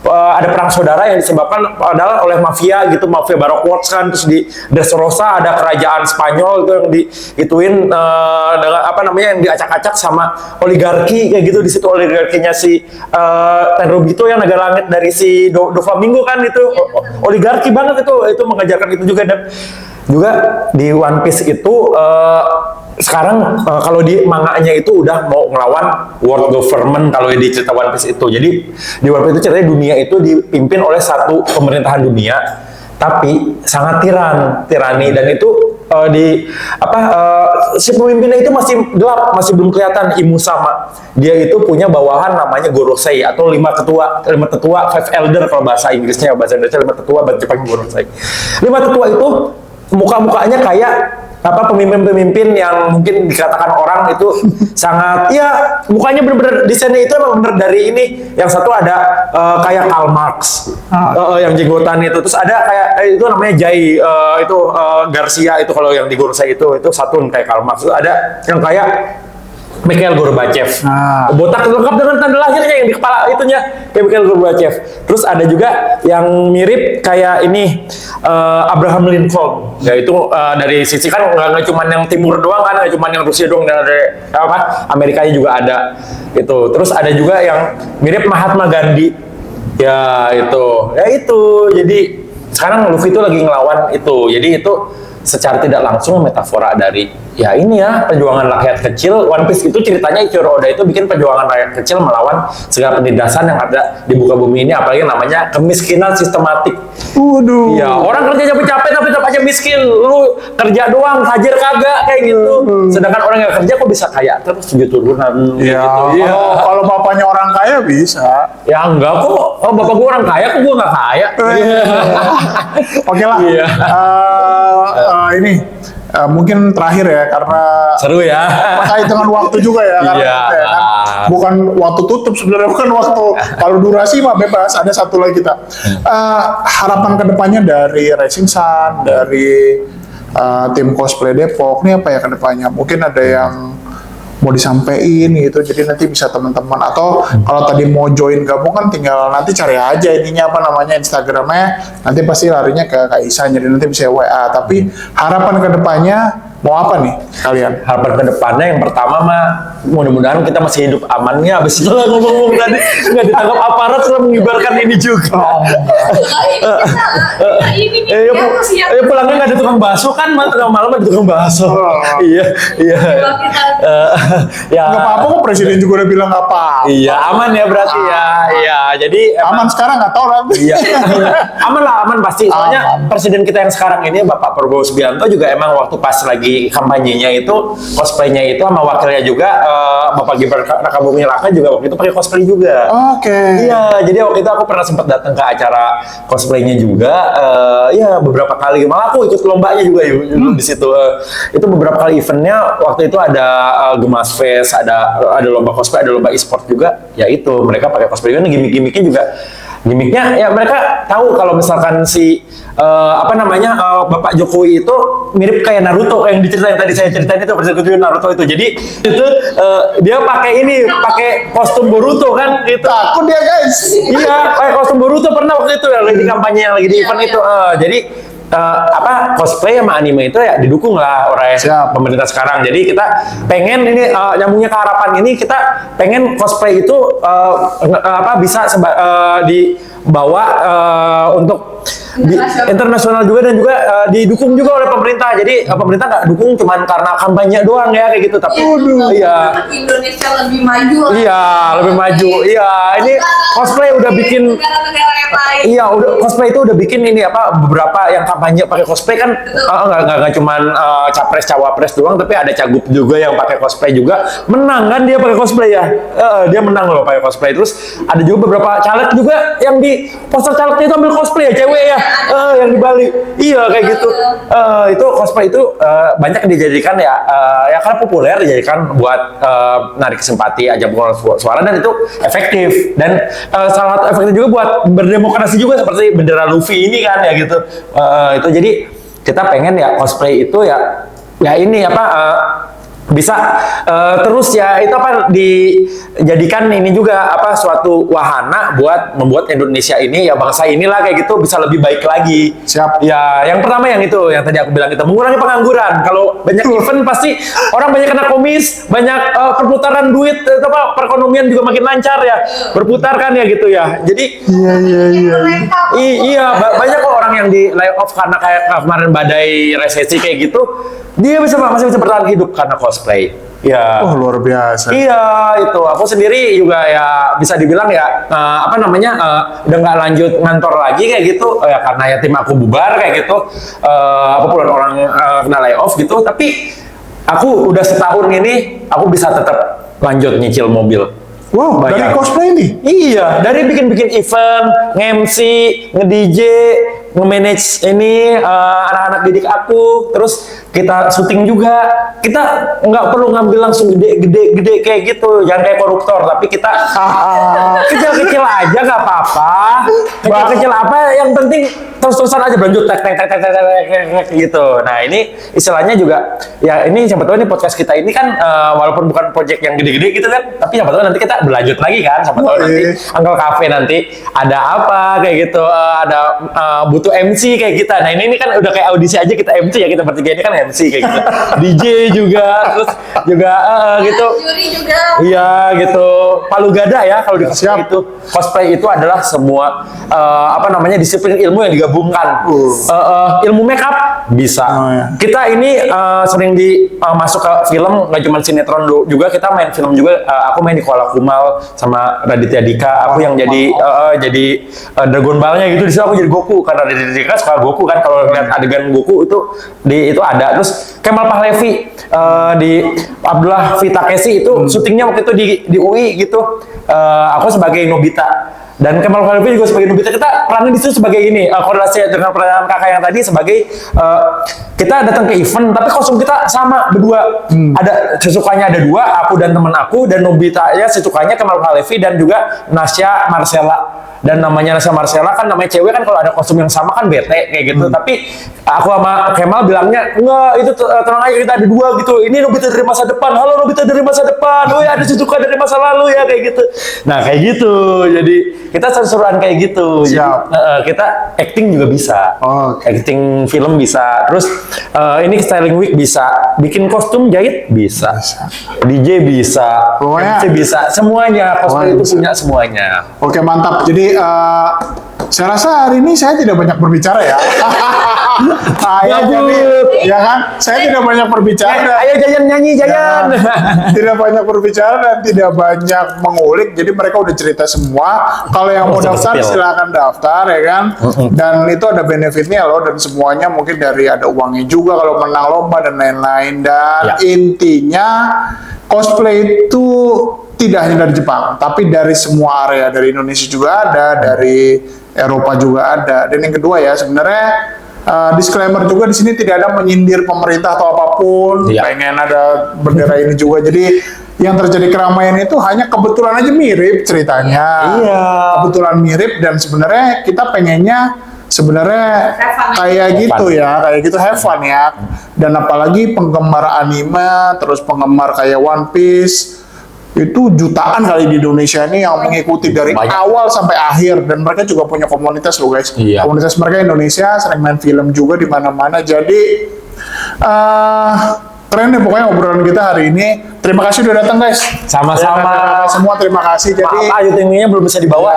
ada perang saudara yang disebabkan adalah oleh mafia gitu, mafia Baroque kan, terus di Dressrosa ada kerajaan Spanyol itu yang diituin dengan yang diacak-acak sama oligarki kayak gitu. Di situ oligarkinya si Tenryubito yang naga langit dari si Doflamingo kan itu oligarki banget itu mengajarkan itu juga. Dan juga di One Piece itu sekarang kalau di manganya itu udah mau ngelawan world government kalau di cerita One Piece itu. Jadi di One Piece itu ceritanya dunia itu dipimpin oleh satu pemerintahan dunia tapi sangat tirani, dan itu si pemimpinnya itu masih gelap, masih belum kelihatan. Imusama dia itu punya bawahan namanya Gorosei atau lima tetua, five elder kalau bahasa Inggrisnya, bahasa Indonesia 5 tetua, bahasa Jepang Gorosei. 5 tetua itu muka-mukanya kayak pemimpin-pemimpin yang mungkin dikatakan orang itu sangat, ya mukanya bener-bener desainnya itu emang bener dari ini. Yang satu ada kayak Karl Marx, yang jenggotan itu. Terus ada kayak itu namanya Jai, itu Garcia itu kalau yang di Gorosei itu satu kayak Karl Marx. Terus ada yang kayak Mikhail Gorbachev, botak lengkap dengan tanda lahirnya yang di kepala itunya kayak Mikhail Gorbachev. Terus ada juga yang mirip kayak ini Abraham Lincoln, yaitu dari sisi kan nggak cuma yang timur doang kan, nggak cuma yang Rusia doang, dan ada Amerikanya juga ada gitu. Terus ada juga yang mirip Mahatma Gandhi, ya itu. Jadi sekarang Luffy itu lagi ngelawan itu. Jadi itu secara tidak langsung metafora dari perjuangan rakyat kecil. One Piece itu ceritanya Ichiro Oda itu bikin perjuangan rakyat kecil melawan segala penindasan yang ada di muka bumi ini, apalagi namanya kemiskinan sistematik. Waduh. Ya, orang kerja capek-capek tapi tetap aja miskin. Lu kerja doang, hajar kagak kayak gitu. Sedangkan orang yang kerja kok bisa kaya terus 7 turunan gitu. Ya. Kalau bapaknya orang kaya bisa. Ya enggak kok. Oh, bapak gua orang kaya kok gua nggak kaya. Oke lah. Iya. Ini mungkin terakhir ya, karena seru ya. terkait dengan waktu juga ya, karena Iya. kan bukan waktu tutup sebenarnya, bukan waktu. Kalau durasi mah bebas. Ada satu lagi kita. Harapan kedepannya dari Rising Sun, dari tim cosplay Depok, ini apa ya kedepannya? Mungkin ada yang mau disampaikan gitu, jadi nanti bisa teman-teman, atau kalau tadi mau join gabung kan tinggal nanti cari aja ininya Instagramnya, nanti pasti larinya ke Kak Isa, jadi nanti bisa WA. Tapi harapan kedepannya mau apa nih kalian? Harapan kedepannya yang pertama mah mudah-mudahan kita masih hidup amannya. Habis itu lah ngomong tadi nggak ditangkap aparat setelah mengibarkan ini juga. Pulangnya nggak ada tukang bakso kan, malam ada tukang bakso. Iya. Ya nggak apa-apa kok, presiden juga udah bilang nggak apa-apa. Iya, aman ya berarti ya. Iya, jadi aman sekarang nggak tahu nanti. Iya. Aman pasti. Soalnya presiden kita yang sekarang ini Bapak Prabowo Subianto juga emang waktu pas lagi kampanyenya itu cosplaynya itu sama wakilnya juga Bapak Gibran Rakabuming Raka juga waktu itu pakai cosplay juga. Oke. Iya, jadi waktu itu aku pernah sempat datang ke acara cosplaynya juga. Ya beberapa kali, malah aku ikut lombanya juga di situ. Itu beberapa kali eventnya. Waktu itu ada Gemas Fest, ada lomba cosplay, ada lomba e-sport juga. Ya itu mereka pakai cosplay kan, gimmick-gimmicknya juga. Gimmicknya ya mereka tahu kalau misalkan si Bapak Jokowi itu mirip kayak Naruto yang diceritain tadi saya ceritain itu, presiden Naruto itu. Jadi itu dia pakai kostum Boruto kan gitu. Takut dia guys. Iya, pakai kostum Boruto pernah waktu itu yang lagi di kampanye, yang lagi di event itu. Jadi cosplay sama anime itu ya didukung lah oleh pemerintah sekarang. Jadi kita pengen ini nyambungnya ke harapan ini, kita pengen cosplay itu bisa dibawa untuk internasional juga, dan juga didukung juga oleh pemerintah. Jadi pemerintah nggak dukung cuman karena kampanye doang ya kayak gitu, tapi Indonesia lebih maju lah. Iya, lebih maju. Iya, ini cosplay udah bikin negara-negara yang lain. Iya, cosplay itu udah bikin ini beberapa yang kampanye pakai cosplay kan nggak cuman capres cawapres doang, tapi ada cagup juga yang pakai cosplay juga menang kan, dia pakai cosplay ya. Dia menang loh pakai cosplay. Terus ada juga beberapa caleg juga yang di poster calegnya itu ambil cosplay ya, cewek ya. Yang di Bali. Iya kayak gitu. Itu cosplay itu banyak dijadikan ya karena populer, dijadikan buat narik simpati, ajak suara, dan itu efektif. Dan salah satu efektif juga buat berdemokrasi juga, seperti bendera Luffy ini kan ya gitu. Itu jadi kita pengen ya cosplay itu ya ini bisa terus ya itu dijadikan ini juga suatu wahana buat membuat Indonesia ini ya, bangsa inilah kayak gitu bisa lebih baik lagi. Siap. Ya, yang pertama yang itu yang tadi aku bilang, itu mengurangi pengangguran. Kalau banyak event pasti orang banyak kena komis, banyak perputaran duit, perekonomian juga makin lancar ya, berputar kan ya gitu ya. Jadi iya banyak kok orang yang di lay off karena kayak kemarin badai resesi kayak gitu, dia masih bisa bertahan hidup karena cosplay. Ya. Oh, luar biasa. Iya, itu aku sendiri juga ya bisa dibilang ya udah nggak lanjut ngantor lagi kayak gitu ya, karena ya tim aku bubar kayak gitu, puluhan orang kena layoff gitu. Tapi aku udah setahun ini aku bisa tetap lanjut nyicil mobil. Wow, dari cosplay nih? Iya, dari bikin event, nge-MC, nge-DJ, nge-manage ini anak-anak didik aku, terus kita syuting juga. Kita nggak perlu ngambil langsung gede kayak gitu, jangan kayak koruptor, tapi kita kecil-kecil aja nggak apa-apa. Kecil-kecil apa, yang penting terus-terusan aja berlanjut tek gitu. Nah ini istilahnya juga ya, ini siapa tahu ini podcast kita ini kan walaupun bukan project yang gede-gede gitu kan, tapi siapa tahu nanti kita berlanjut lagi kan, siapa tahu nanti Uncle Cafe nanti ada apa kayak gitu, ada butuh MC kayak kita. Nah ini kan udah kayak audisi aja, kita MC ya, kita bertiga ini kan MC kayak gitu. DJ juga, terus juga gitu. Juri juga. Iya gitu. Palu gada ya kalau di cosplay itu. Cosplay itu adalah semua disiplin ilmu yang digabungkan. Ilmu makeup bisa. Kita ini sering masuk ke film, nggak cuma sinetron juga, kita main film juga. Aku main di Koala Kumal sama Raditya Dika. Aku yang jadi Dragon Ball-nya gitu. Di situ aku jadi Goku, karena Raditya Dika suka Goku kan. Kalau lihat adegan Goku itu ada. Terus Kemal Pahlevi di Abdullah Vitakesi itu syutingnya waktu itu di UI gitu. Aku sebagai Nobita. Dan Kemal Pahlevi juga sebagai Nobita. Kita perannya di situ sebagai ini, korelasi dengan peran kakak yang tadi sebagai kita datang ke event tapi kostum kita sama berdua. Ada sesukanya ada dua, aku dan teman aku, dan Nobita ya sesukanya Kemal Pahlevi dan juga Nasya Marcella. Dan namanya Nasya Marcella kan namanya cewek kan, kalau ada kostum yang sama kan bete kayak gitu. Tapi aku sama Kemal bilangnya enggak, itu tenang aja, kita ada dua gitu. Ini Nobita dari masa depan, halo Nobita dari masa depan, oh ya ada Shizuka dari masa lalu ya kayak gitu. Nah kayak gitu, jadi kita seru-seruan kayak gitu. Jadi, kita acting juga bisa, acting film bisa. Terus ini styling wig bisa, bikin kostum jahit bisa, DJ bisa, MC bisa, semuanya cosplay itu punya semuanya. Oke, mantap. Jadi saya rasa hari ini saya tidak banyak berbicara ya. Ya kan? Saya tidak banyak berbicara. Ayo Jayan nyanyi Jayan. Tidak banyak berbicara dan tidak banyak mengulik. Jadi mereka udah cerita semua. Kalau yang mau daftar silakan daftar ya kan. Dan itu ada benefitnya loh, dan semuanya mungkin dari ada uangnya juga kalau menang lomba dan lain-lain. Dan intinya cosplay itu tidak hanya dari Jepang, tapi dari semua area, dari Indonesia juga ada, dari Eropa juga ada. Dan yang kedua ya, sebenarnya disclaimer juga di sini tidak ada menyindir pemerintah atau apapun. Pengen ada bendera ini juga. Jadi yang terjadi keramaian itu hanya kebetulan aja mirip ceritanya. Kebetulan mirip, dan sebenarnya kita pengennya sebenarnya kayak gitu ya, kayak gitu, have fun ya. Dan apalagi penggemar anime, terus penggemar kayak One Piece, itu jutaan kali di Indonesia ini yang mengikuti dari Banyak. awal sampai akhir, dan mereka juga punya komunitas loh guys. Iya. Komunitas mereka Indonesia, sering main film juga di mana-mana. Jadi keren deh pokoknya obrolan kita hari ini. Terima kasih udah datang guys. Sama-sama. Ya, kakak-kakak semua terima kasih. Jadi Maaf, Ayu Tingginya belum bisa dibawa.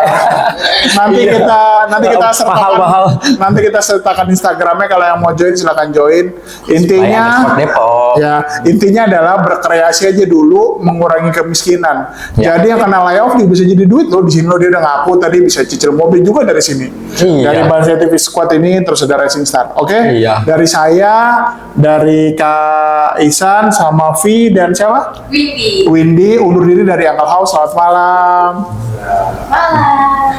nanti Iya. nanti kita sertakan Mahal-mahal. nanti kita sertakan Instagramnya, kalau yang mau join silakan join. Supaya underscore Depok. Ya, intinya adalah berkreasi aja dulu, mengurangi kemiskinan. Ya. Jadi yang kena layoff juga bisa jadi duit loh. Di sini lo dia udah ngaku tadi bisa cicil mobil juga dari sini. Iya. Dari Bangsa TV Squad ini terus ada Racing Star. Oke? Iya. Dari saya, dari Kak Isan sama Vi dan siapa? Windy. Windy undur diri dari Uncle House. Selamat malam. Malam.